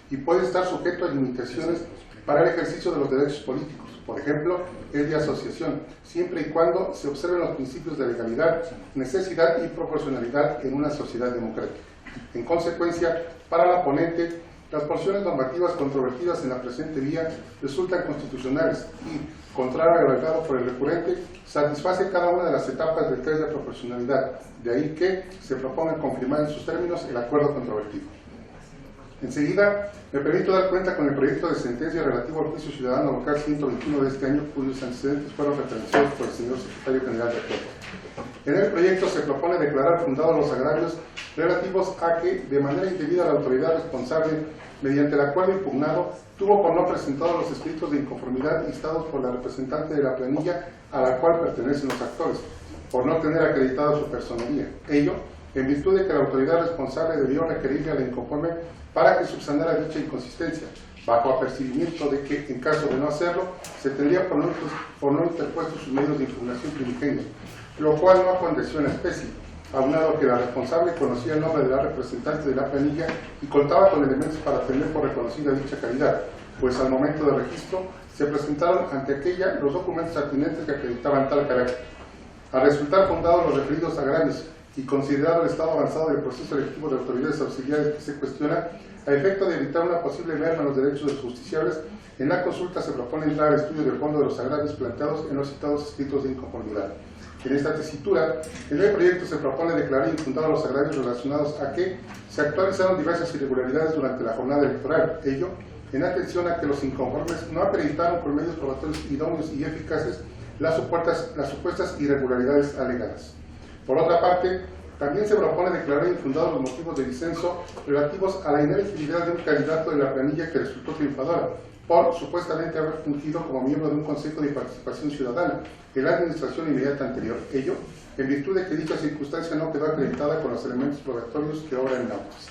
y puede estar sujeto a limitaciones para el ejercicio de los derechos políticos, por ejemplo, el de asociación, siempre y cuando se observen los principios de legalidad, necesidad y proporcionalidad en una sociedad democrática. En consecuencia, para la ponente, las porciones normativas controvertidas en la presente vía resultan constitucionales y, contrario a lo alegado por el recurrente, satisface cada una de las etapas del test de proporcionalidad, de ahí que se proponga confirmar en sus términos el acuerdo controvertido. Enseguida, me permito dar cuenta con el proyecto de sentencia relativo al juicio ciudadano local 121 de este año, cuyos antecedentes fueron referenciados por el señor secretario general de acuerdo. En el proyecto se propone declarar fundados los agravios relativos a que, de manera indebida, la autoridad responsable, mediante el acuerdo impugnado, tuvo por no presentados los escritos de inconformidad instados por la representante de la planilla a la cual pertenecen los actores, por no tener acreditada su personería. Ello, en virtud de que la autoridad responsable debió requerirle a la inconforme para que subsanara dicha inconsistencia, bajo apercibimiento de que, en caso de no hacerlo, se tendría por no interpuestos sus medios de impugnación primigenios, lo cual no aconteció en la especie, aunado que la responsable conocía el nombre de la representante de la planilla y contaba con elementos para tener por reconocida dicha calidad, pues al momento del registro se presentaron ante aquella los documentos atinentes que acreditaban tal carácter. Al resultar fundados los referidos agravios y considerado el estado avanzado del proceso electivo de autoridades auxiliares que se cuestiona, a efecto de evitar una posible merma en los derechos de los justiciables, en la consulta se propone entrar al estudio del fondo de los agravios planteados en los citados escritos de inconformidad. En esta tesitura, en el proyecto se propone declarar infundados los agravios relacionados a que se actualizaron diversas irregularidades durante la jornada electoral, ello en atención a que los inconformes no acreditaron por medios probatorios idóneos y eficaces las supuestas irregularidades alegadas. Por otra parte, también se propone declarar infundados los motivos de disenso relativos a la inelegibilidad de un candidato de la planilla que resultó triunfadora, por supuestamente haber fungido como miembro de un Consejo de Participación Ciudadana en la administración inmediata anterior. Ello, en virtud de que dicha circunstancia no quedó acreditada con los elementos probatorios que obran en autos.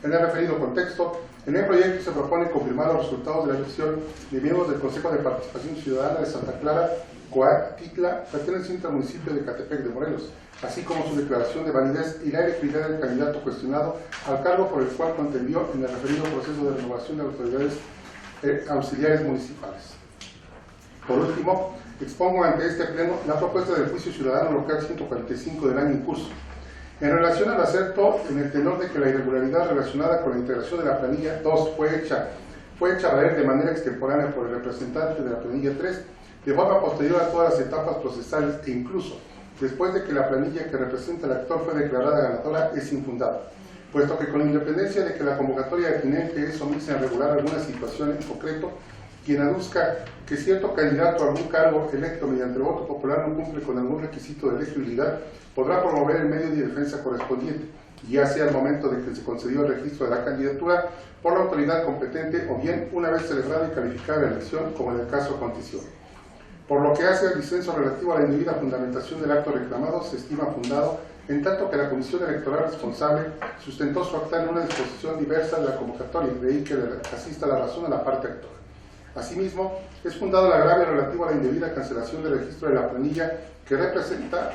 En el referido contexto, en el proyecto se propone confirmar los resultados de la elección de miembros del Consejo de Participación Ciudadana de Santa Clara, Coatitla, perteneciente al municipio de Catepec de Morelos, así como su declaración de validez y la elegibilidad del candidato cuestionado al cargo por el cual contendió en el referido proceso de renovación de autoridades auxiliares municipales. Por último, expongo ante este pleno la propuesta del juicio ciudadano local 145 del año en curso. En relación al acerto, en el tenor de que la irregularidad relacionada con la integración de la planilla 2 fue hecha valer de manera extemporánea por el representante de la planilla 3, de forma posterior a todas las etapas procesales e incluso después de que la planilla que representa al actor fue declarada ganadora, es infundada, puesto que con independencia de que la convocatoria definente es omisa en regular alguna situación en concreto, quien aduzca que cierto candidato a algún cargo electo mediante el voto popular no cumple con algún requisito de elegibilidad, podrá promover el medio de defensa correspondiente, ya sea al momento de que se concedió el registro de la candidatura por la autoridad competente o bien una vez celebrada y calificada la elección, como en el caso aconteció. Por lo que hace al disenso relativo a la indebida fundamentación del acto reclamado, se estima fundado, en tanto que la Comisión Electoral responsable sustentó su acta en una disposición diversa de la convocatoria, de ahí que asista la razón a la parte actora. Asimismo, es fundado el agravio relativo a la indebida cancelación del registro de la planilla que representa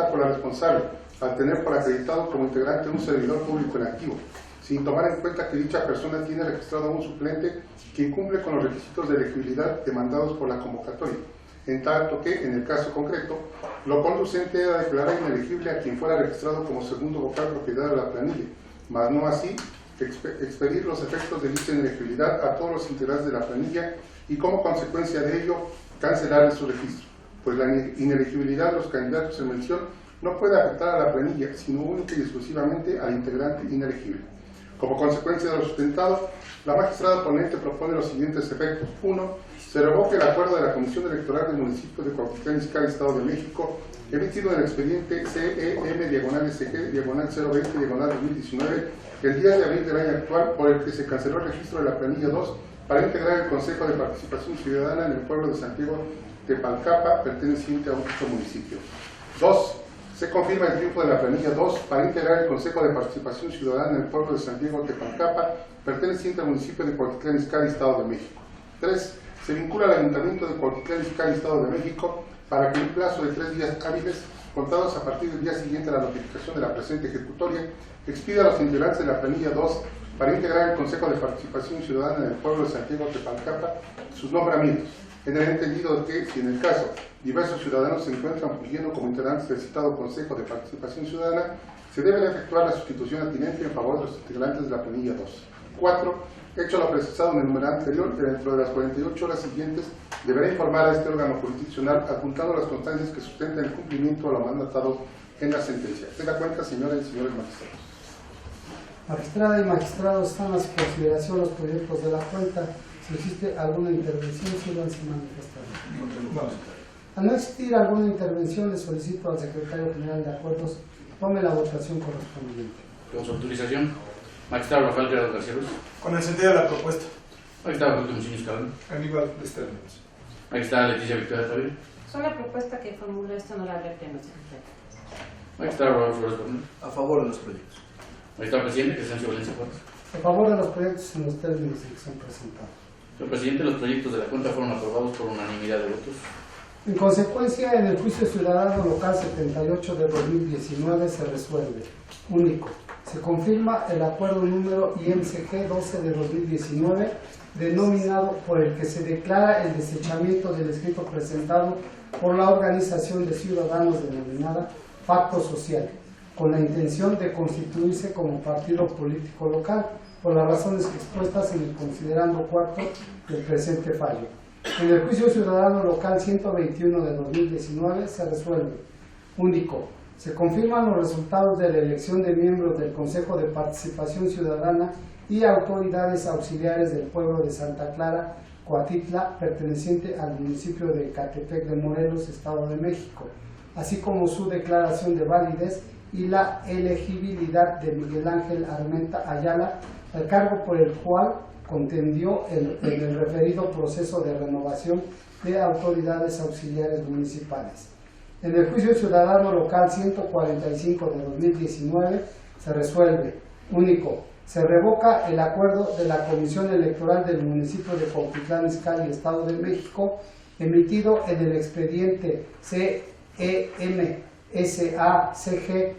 por la responsable, al tener por acreditado como integrante un servidor público en activo, sin tomar en cuenta que dicha persona tiene registrado a un suplente que incumple con los requisitos de elegibilidad demandados por la convocatoria, en tanto que, en el caso concreto, lo conducente era declarar inelegible a quien fuera registrado como segundo vocal propiedad de la planilla, mas no así expedir los efectos de dicha inelegibilidad a todos los integrantes de la planilla y, como consecuencia de ello, cancelar su registro, pues la inelegibilidad de los candidatos en mención no puede afectar a la planilla, sino única y exclusivamente al integrante inelegible. Como consecuencia de lo sustentado, la magistrada ponente propone los siguientes efectos. 1. Se revoque el acuerdo de la Comisión Electoral del municipio de Cuautitlán Izcalli, Estado de México, emitido en el expediente CEM-020-2019, el 10 de abril del año actual, por el que se canceló el registro de la planilla 2 para integrar el Consejo de Participación Ciudadana en el pueblo de Santiago de Palcapa, perteneciente a un municipio. 2. Se confirma el triunfo de la planilla 2 para integrar el Consejo de Participación Ciudadana en el pueblo de San Diego Tepalcapa, perteneciente al municipio de Cuautitlán Izcalli, Estado de México. 3. Se vincula al Ayuntamiento de Cuautitlán Izcalli, Estado de México, para que en un plazo de 3 días hábiles, contados a partir del día siguiente a la notificación de la presente ejecutoria, expida a los integrantes de la planilla 2 para integrar el Consejo de Participación Ciudadana en el pueblo de San Diego Tepalcapa sus nombramientos, en el entendido de que, si en el caso diversos ciudadanos se encuentran fluyendo como integrantes del citado Consejo de Participación Ciudadana, se debe efectuar la sustitución atinente en favor de los integrantes de la planilla 2. 4. Hecho lo precisado en el numeral anterior, que dentro de las 48 horas siguientes deberá informar a este órgano jurisdiccional adjuntando las constancias que sustenten el cumplimiento a lo mandatado en la sentencia. Tenga cuenta, señoras y señores magistrados. Magistrada y magistrados, están a su consideración los proyectos de la cuenta. Si existe alguna intervención, síganse manifestando. Al no existir alguna intervención, le solicito al secretario general de Acuerdos tome la votación correspondiente. Con su autorización, magistrado Rafael Gerardo García Ruiz. Con el sentido de la propuesta. Magistrado Roberto Muñoz Calderón. En igual de términos. Magistrada Leticia Victoria Javier. Sola propuesta que formula esta honorable pleno secretario. Magistrado Rodolfo Flores Bernal. A favor de los proyectos. Magistrado presidente Crescencio Valencia Juárez. A favor de los proyectos en los términos en que son presentados. Señor presidente, los proyectos de la cuenta fueron aprobados por unanimidad de votos. En consecuencia, en el juicio ciudadano local 78 de 2019 se resuelve. Único. Se confirma el acuerdo número IMCG 12 de 2019, denominado por el que se declara el desechamiento del escrito presentado por la organización de ciudadanos denominada Pacto Social, con la intención de constituirse como partido político local, por las razones expuestas en el considerando cuarto del presente fallo. En el juicio ciudadano local 121 de 2019 se resuelve. Único. Se confirman los resultados de la elección de miembros del Consejo de Participación Ciudadana y autoridades auxiliares del pueblo de Santa Clara, Coatitla, perteneciente al municipio de Ecatepec de Morelos, Estado de México, así como su declaración de validez y la elegibilidad de Miguel Ángel Armenta Ayala, al cargo por el cual contendió en el referido proceso de renovación de autoridades auxiliares municipales. En el juicio ciudadano local 145 de 2019 se resuelve. Único. Se revoca el acuerdo de la Comisión Electoral del municipio de Cuautitlán Izcalli, Estado de México, emitido en el expediente CEMSACG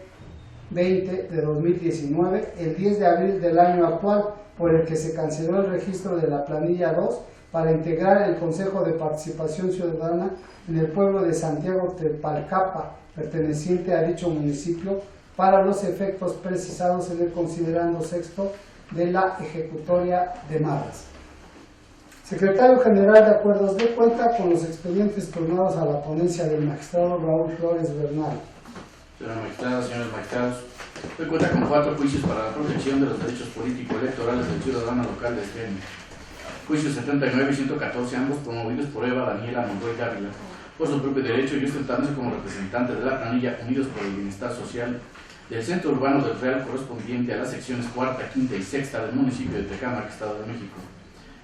20 de 2019, el 10 de abril del año actual, por el que se canceló el registro de la planilla 2 para integrar el Consejo de Participación Ciudadana en el pueblo de Santiago Tepalcapa, perteneciente a dicho municipio, para los efectos precisados en el considerando sexto de la ejecutoria de Marras. Secretario General de Acuerdos de cuenta con los expedientes turnados a la ponencia del magistrado Raúl Flores Bernal. Señora magistrada, señores magistrados, hoy cuenta con 4 juicios para la protección de los derechos político-electorales del ciudadano local de este año. Juicios 79 y 114, ambos promovidos por Eva Daniela Monroy Dávila, por su propio derecho y ostentándose como representante de la planilla Unidos por el Bienestar Social del Centro Urbano del Real, correspondiente a las secciones 4ª, 5ª y 6ª del municipio de Tecámac, Estado de México,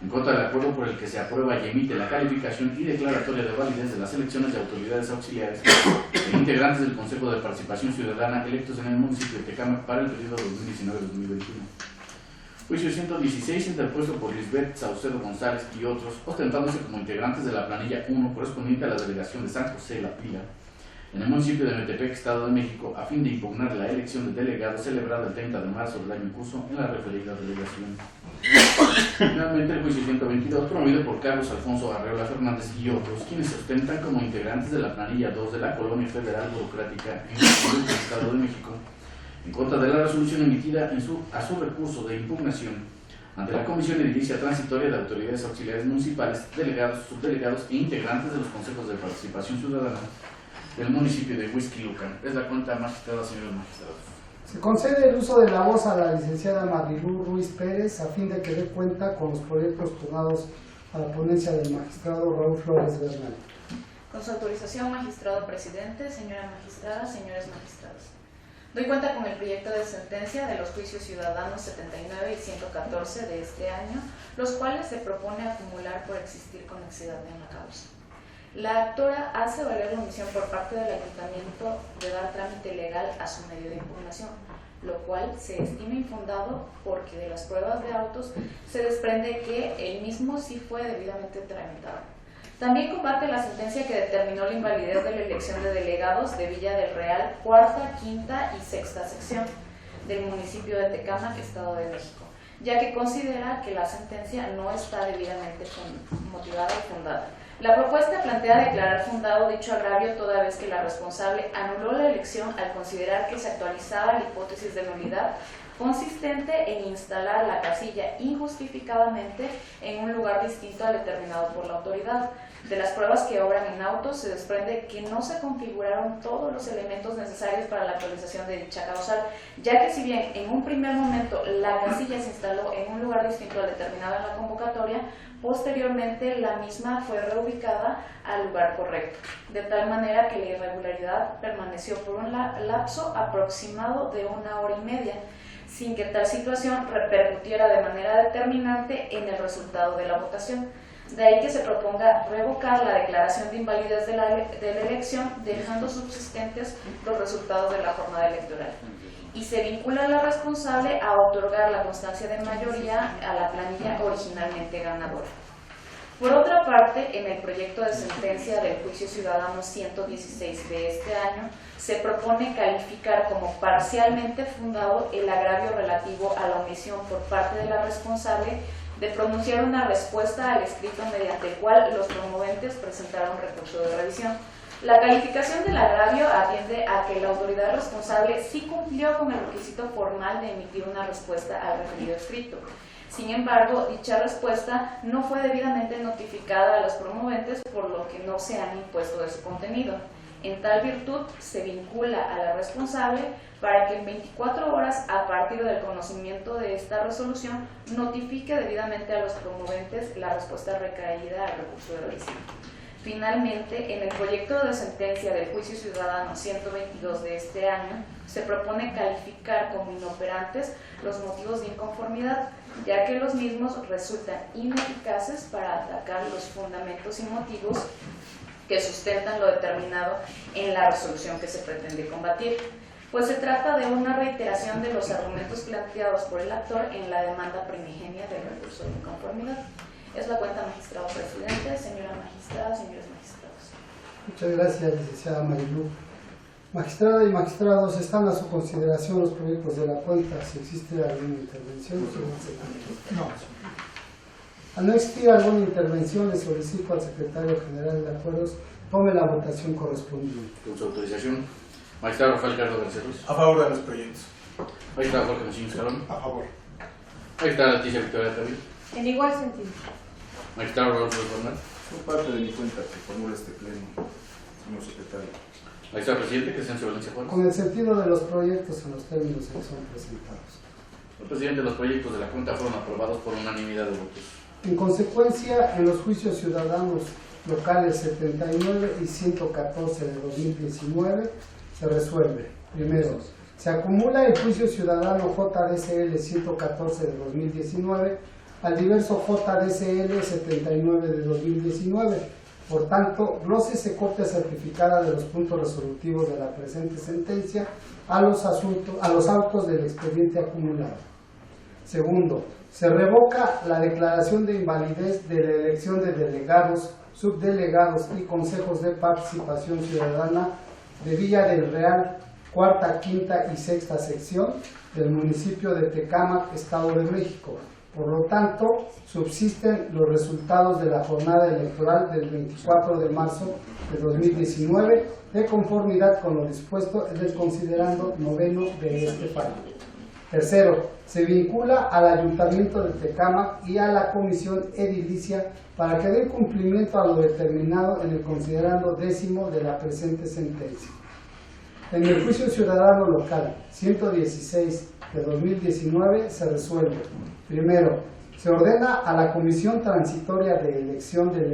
en contra del acuerdo por el que se aprueba y emite la calificación y declaratoria de validez de las elecciones de autoridades auxiliares e integrantes del Consejo de Participación Ciudadana electos en el municipio de Tecámac para el periodo 2019-2021. Juicio 116, interpuesto por Lisbeth Saucedo González y otros, ostentándose como integrantes de la planilla 1 correspondiente a la delegación de San José La Pila, en el municipio de Metepec, Estado de México, a fin de impugnar la elección de delegados celebrada el 30 de marzo del año en curso en la referida delegación. Finalmente, el juicio 122, promovido por Carlos Alfonso Arreola Fernández y otros, quienes se ostentan como integrantes de la planilla 2 de la Colonia Federal Burocrática en el Estado de México, en contra de la resolución emitida a su recurso de impugnación ante la Comisión Edilicia Transitoria de Autoridades Auxiliares Municipales, delegados, subdelegados e integrantes de los consejos de participación ciudadana del municipio de Huixquilucan. Es la cuenta, magistrada, señores magistrados. Se concede el uso de la voz a la licenciada Marilú Ruiz Pérez a fin de que dé cuenta con los proyectos turnados a la ponencia del magistrado Raúl Flores Bernal. Con su autorización, magistrado presidente, señora magistrada, señores magistrados. Doy cuenta con el proyecto de sentencia de los juicios ciudadanos 79 y 114 de este año, los cuales se propone acumular por existir conexidad en la causa. La actora hace valer la omisión por parte del ayuntamiento de dar trámite legal a su medio de impugnación, lo cual se estima infundado porque de las pruebas de autos se desprende que el mismo sí fue debidamente tramitado. También combate la sentencia que determinó la invalidez de la elección de delegados de Villa del Real, cuarta, quinta y sexta sección del municipio de Tecámac, Estado de México, ya que considera que la sentencia no está debidamente motivada y fundada. La propuesta plantea declarar fundado dicho agravio toda vez que la responsable anuló la elección al considerar que se actualizaba la hipótesis de nulidad consistente en instalar la casilla injustificadamente en un lugar distinto al determinado por la autoridad. De las pruebas que obran en autos se desprende que no se configuraron todos los elementos necesarios para la actualización de dicha causal, ya que si bien en un primer momento la casilla se instaló en un lugar distinto al determinado en la convocatoria, posteriormente la misma fue reubicada al lugar correcto, de tal manera que la irregularidad permaneció por un lapso aproximado de 1 hora y media, sin que tal situación repercutiera de manera determinante en el resultado de la votación. De ahí que se proponga revocar la declaración de invalidez de la elección, dejando subsistentes los resultados de la jornada electoral. Y se vincula a la responsable a otorgar la constancia de mayoría a la planilla originalmente ganadora. Por otra parte, en el proyecto de sentencia del juicio ciudadano 116 de este año, se propone calificar como parcialmente fundado el agravio relativo a la omisión por parte de la responsable de pronunciar una respuesta al escrito mediante el cual los promoventes presentaron recurso de revisión. La calificación del agravio atiende a que la autoridad responsable sí cumplió con el requisito formal de emitir una respuesta al referido escrito. Sin embargo, dicha respuesta no fue debidamente notificada a los promoventes, por lo que no se han impuesto de su contenido. En tal virtud, se vincula a la responsable para que en 24 horas a partir del conocimiento de esta resolución notifique debidamente a los promoventes la respuesta recaída al recurso de revisión. Finalmente, en el proyecto de sentencia del juicio ciudadano 122 de este año, se propone calificar como inoperantes los motivos de inconformidad, ya que los mismos resultan ineficaces para atacar los fundamentos y motivos que sustentan lo determinado en la resolución que se pretende combatir, pues se trata de una reiteración de los argumentos planteados por el actor en la demanda primigenia del recurso de inconformidad. Es la cuenta, magistrado presidente, señora magistrada, señores magistrados. Muchas gracias, licenciada Marilú. Magistrada y magistrados, están a su consideración los proyectos de la cuenta. Si existe alguna intervención, no. Al no existir alguna intervención, le solicito al secretario general de acuerdos tome la votación correspondiente. Con su autorización, magistrado Rafael Carlos García Ruiz. A favor de los proyectos. Magistrado Jorge Machín Escalón. A favor. Magistrada Leticia Victoria Tavil. En igual sentido. Magistrado Rodolfo Bernal. Por parte de mi cuenta que formula este pleno, señor secretario. Magistrado presidente, Crescencio Valencia Juárez. Con el sentido de los proyectos en los términos que son presentados. Señor presidente, los proyectos de la cuenta fueron aprobados por unanimidad de votos. En consecuencia, en los juicios ciudadanos locales 79 y 114 de 2019 se resuelve. Primero, se acumula el juicio ciudadano JDCL 114 de 2019 al diverso JDCL 79 de 2019. Por tanto, glósese copia certificada de los puntos resolutivos de la presente sentencia a los autos del expediente acumulado. Segundo, se revoca la declaración de invalidez de la elección de delegados, subdelegados y consejos de participación ciudadana de Villa del Real, cuarta, quinta y sexta sección del municipio de Tecámac, Estado de México. Por lo tanto, subsisten los resultados de la jornada electoral del 24 de marzo de 2019 de conformidad con lo dispuesto en el considerando noveno de este fallo. Tercero, se vincula al Ayuntamiento de Tecámac y a la Comisión Edilicia para que dé cumplimiento a lo determinado en el considerando décimo de la presente sentencia. En el juicio ciudadano local 116 de 2019 se resuelve. Primero, se ordena a la Comisión Transitoria de Elección de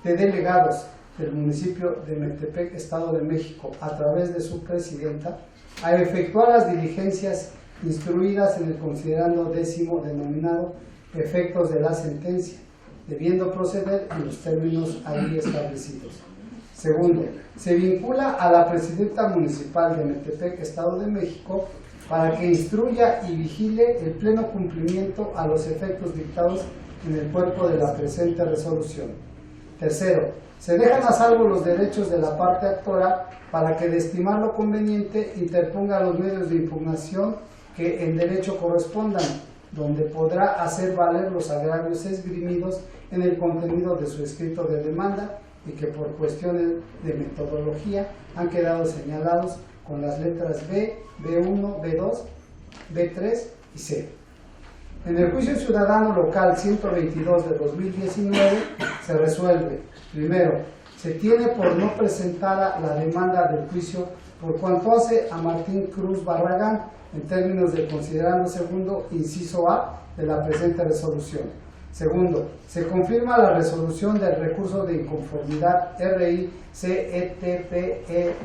delegados del municipio de Metepec, Estado de México, a través de su presidenta, a efectuar las diligencias instruidas en el considerando décimo denominado efectos de la sentencia, debiendo proceder en los términos ahí establecidos. Segundo, se vincula a la presidenta municipal de Metepec, Estado de México, para que instruya y vigile el pleno cumplimiento a los efectos dictados en el cuerpo de la presente resolución. Tercero, se dejan a salvo los derechos de la parte actora para que, de estimarlo conveniente, interponga los medios de impugnación que en derecho correspondan, donde podrá hacer valer los agravios esgrimidos en el contenido de su escrito de demanda y que por cuestiones de metodología han quedado señalados con las letras B, B1, B2, B3 y C. En el juicio ciudadano local 122 de 2019 se resuelve: primero, se tiene por no presentada la demanda del juicio por cuanto hace a Martín Cruz Barragán en términos de considerando segundo inciso A de la presente resolución. Segundo, se confirma la resolución del recurso de inconformidad RI CETPEAYC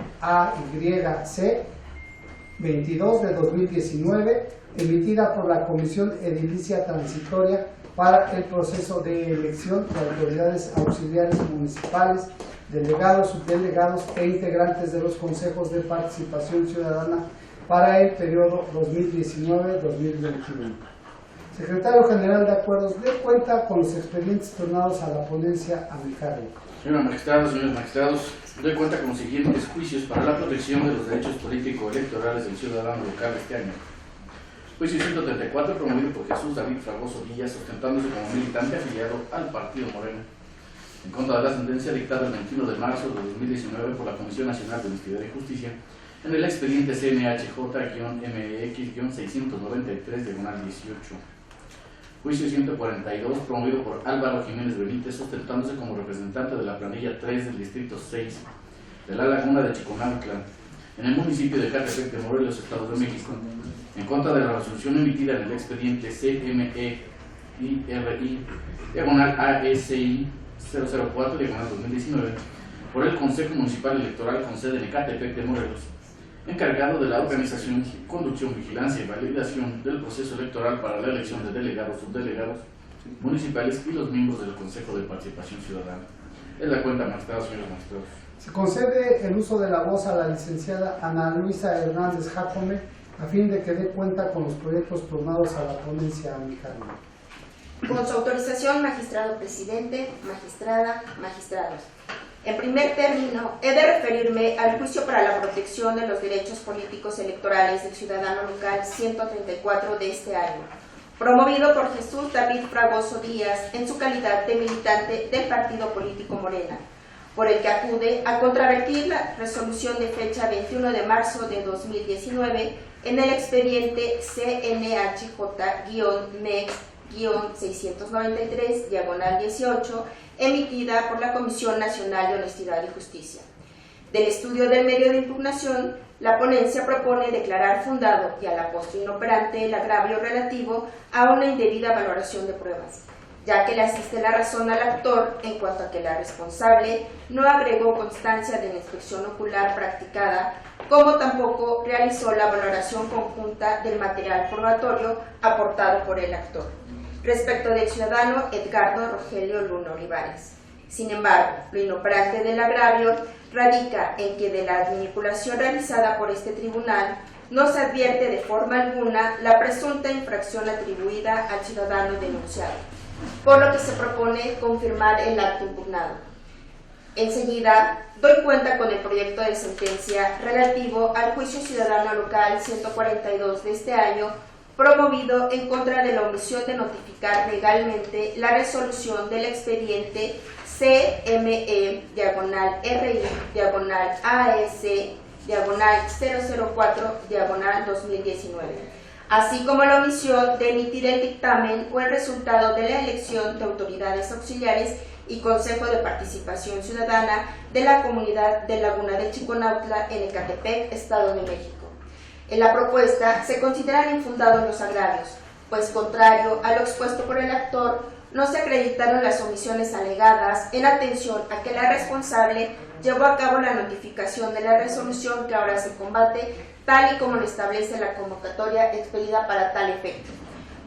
22 de 2019, emitida por la Comisión Edilicia Transitoria para el proceso de elección de autoridades auxiliares municipales, delegados, subdelegados e integrantes de los consejos de participación ciudadana para el periodo 2019-2021. Secretario General de Acuerdos, dé cuenta con los expedientes turnados a la ponencia a mi cargo. Señores magistrados, doy cuenta con los siguientes juicios para la protección de los derechos político-electorales del ciudadano local este año. Juicio 134, promovido por Jesús David Fragoso Díaz, ostentándose como militante afiliado al Partido Morena, en contra de la sentencia dictada el 21 de marzo de 2019 por la Comisión Nacional de Honestidad y Justicia en el expediente CNHJ-MX-693/18. Juicio 142, promovido por Álvaro Jiménez Benítez, ostentándose como representante de la planilla 3 del Distrito 6 de la Laguna de Chiconautla, en el municipio de Catepec de Morelos, Estado de México, en contra de la resolución emitida en el expediente CMEIRI-ASI 004-2019 por el Consejo Municipal Electoral con sede en Catepec de Morelos, encargado de la organización, conducción, vigilancia y validación del proceso electoral para la elección de delegados, subdelegados municipales y los miembros del Consejo de Participación Ciudadana. Es la cuenta, magistrados, señores magistrados. Se concede el uso de la voz a la licenciada Ana Luisa Hernández Jacome a fin de que dé cuenta con los proyectos turnados a la ponencia a mi cargo. Con su autorización, magistrado presidente, magistrada, magistrados. En primer término, he de referirme al juicio para la protección de los derechos políticos electorales del ciudadano local 134 de este año, promovido por Jesús David Fragoso Díaz en su calidad de militante del partido político Morena, por el que acude a contravertir la resolución de fecha 21 de marzo de 2019 en el expediente CNHJ-MEX-693/18, emitida por la Comisión Nacional de Honestidad y Justicia. Del estudio del medio de impugnación, la ponencia propone declarar fundado y a la postre inoperante el agravio relativo a una indebida valoración de pruebas, ya que le asiste la razón al actor en cuanto a que la responsable no agregó constancia de la inspección ocular practicada, como tampoco realizó la valoración conjunta del material probatorio aportado por el actor, respecto del ciudadano Edgardo Rogelio Luna Olivares. Sin embargo, lo inoperante del agravio radica en que de la manipulación realizada por este tribunal no se advierte de forma alguna la presunta infracción atribuida al ciudadano denunciado, por lo que se propone confirmar el acto impugnado. Enseguida, doy cuenta con el proyecto de sentencia relativo al juicio ciudadano local 142 de este año, promovido en contra de la omisión de notificar legalmente la resolución del expediente CME-AS-004-2019, así como la omisión de emitir el dictamen o el resultado de la elección de autoridades auxiliares y Consejo de Participación Ciudadana de la comunidad de Laguna de Chiconautla en Ecatepec, Estado de México. En la propuesta se consideran infundados los agravios, pues contrario a lo expuesto por el actor, no se acreditaron las omisiones alegadas en atención a que la responsable llevó a cabo la notificación de la resolución que ahora se combate, tal y como lo establece la convocatoria expedida para tal efecto.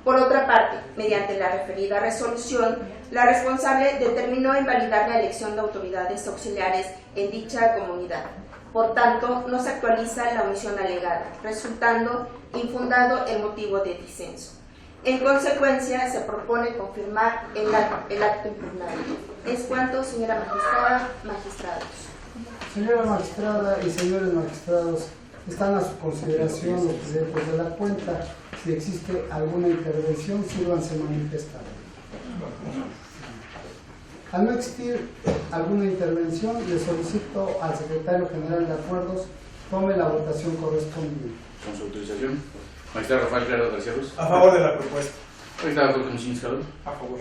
Por otra parte, mediante la referida resolución, la responsable determinó invalidar la elección de autoridades auxiliares en dicha comunidad. Por tanto, no se actualiza la omisión alegada, resultando infundado el motivo de disenso. En consecuencia, se propone confirmar el acto impugnado. Es cuanto, señora magistrada, magistrados. Señora magistrada y señores magistrados, están a su consideración los preceptos de la cuenta. Si existe alguna intervención, sírvanse manifestar. Al no existir alguna intervención, le solicito al secretario general de acuerdos tome la votación correspondiente. Con su autorización. Magistrado Rafael Claro García Luz. A favor de la propuesta. Magistrado Jorge Muñiz Calvo. A favor.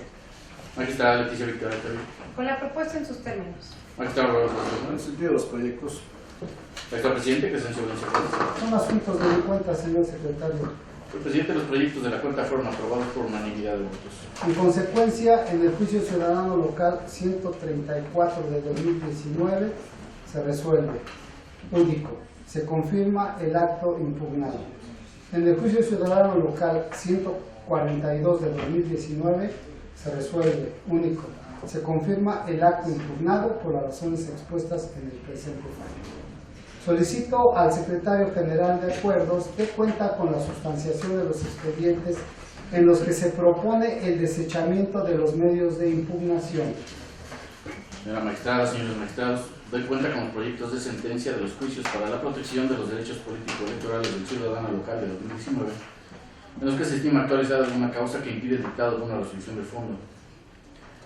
Magistrada Leticia Victoria Tavio. Con la propuesta en sus términos. Magistrado Roberto En el Hernández. sentido de los proyectos, Magistrado Presidente, que Crescencio Valencia Juárez. Son asuntos de mi cuenta, señor secretario. El presidente, los proyectos de la cuenta fueron aprobados por unanimidad de votos. En consecuencia, en el juicio ciudadano local 134 de 2019 se resuelve. Único, se confirma el acto impugnado. En el juicio ciudadano local 142 de 2019 se resuelve. Único, se confirma el acto impugnado por las razones expuestas en el presente fallo. Solicito al secretario general de acuerdos que cuenta con la sustanciación de los expedientes en los que se propone el desechamiento de los medios de impugnación. Señora magistrada, señores magistrados, doy cuenta con los proyectos de sentencia de los juicios para la protección de los derechos político-electorales del ciudadano local de 2019, en los que se estima actualizada alguna causa que impide el dictado de una resolución de fondo.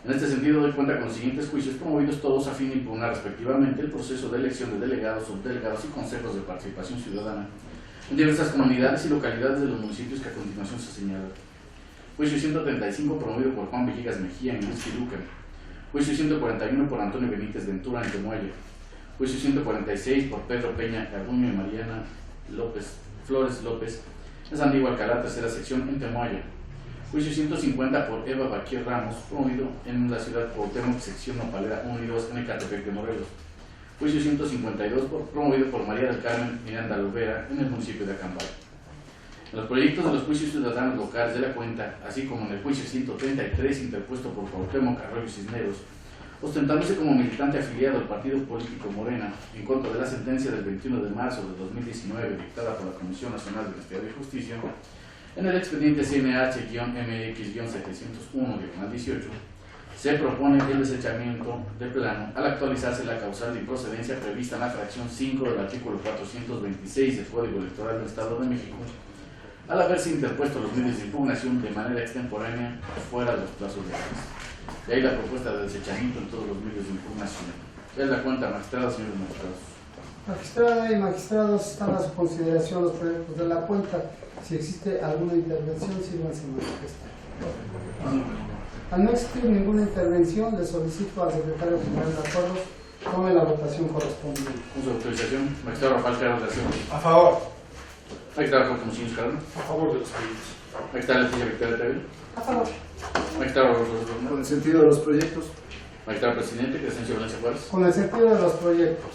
En este sentido, doy cuenta con los siguientes juicios promovidos todos a fin de impugnar respectivamente el proceso de elección de delegados, subdelegados y consejos de participación ciudadana en diversas comunidades y localidades de los municipios que a continuación se señalan. Juicio 135 promovido por Juan Villegas Mejía en Izquiluca. Juicio 141 por Antonio Benítez Ventura en Temuaya. Juicio 146 por Pedro Peña Garduño y Mariana Flores López en San Diego Alcalá, tercera sección en Temuaya. Juicio 150 por Eva Baquier Ramos, promovido en la ciudad Cuauhtémoc, sección Nopalera 1 y 2 en Ecatepec de Morelos. Juicio 152 promovido por María del Carmen Miranda Lovera en el municipio de Acambay. En los proyectos de los juicios ciudadanos locales de la cuenta, así como en el juicio 133 interpuesto por Cuauhtémoc Arroyo Cisneros, ostentándose como militante afiliado al partido político Morena en contra de la sentencia del 21 de marzo de 2019 dictada por la Comisión Nacional de Honestidad y Justicia, en el expediente CNH-MX-701-18 se propone el desechamiento de plano al actualizarse la causal de improcedencia prevista en la fracción 5 del artículo 426 del Código Electoral del Estado de México, al haberse interpuesto los medios de impugnación de manera extemporánea fuera de los plazos legales. De ahí la propuesta de desechamiento en todos los medios de impugnación. Es la cuenta, magistrada, señores magistrados. Magistrada y magistrados, están a su consideración los proyectos de la cuenta. Si existe alguna intervención, sírvanse manifestar. Al no existir ninguna intervención, le solicito al secretario general de acuerdos tome la votación correspondiente. Con su autorización, magistrado Rafael Claro García Luz. A favor. Magistrado Jorge Muñiz Calvo. A favor de los proyectos. Magistrada Leticia Victoria Tavio. A favor. Magistrado Roberto Hernández. con el sentido de los proyectos, Magistrado Presidente, Crescencio Valencia Juárez. Con el sentido de los proyectos.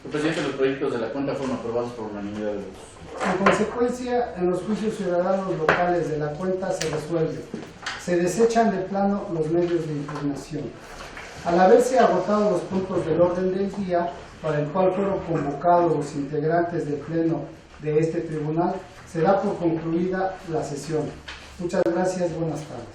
El presidente, los proyectos de la cuenta fueron aprobados por unanimidad de votos. En consecuencia, en los juicios ciudadanos locales de la cuenta se resuelve. Se desechan de plano los medios de impugnación. Al haberse agotado los puntos del orden del día, para el cual fueron convocados los integrantes del pleno de este tribunal, se da por concluida la sesión. Muchas gracias, buenas tardes.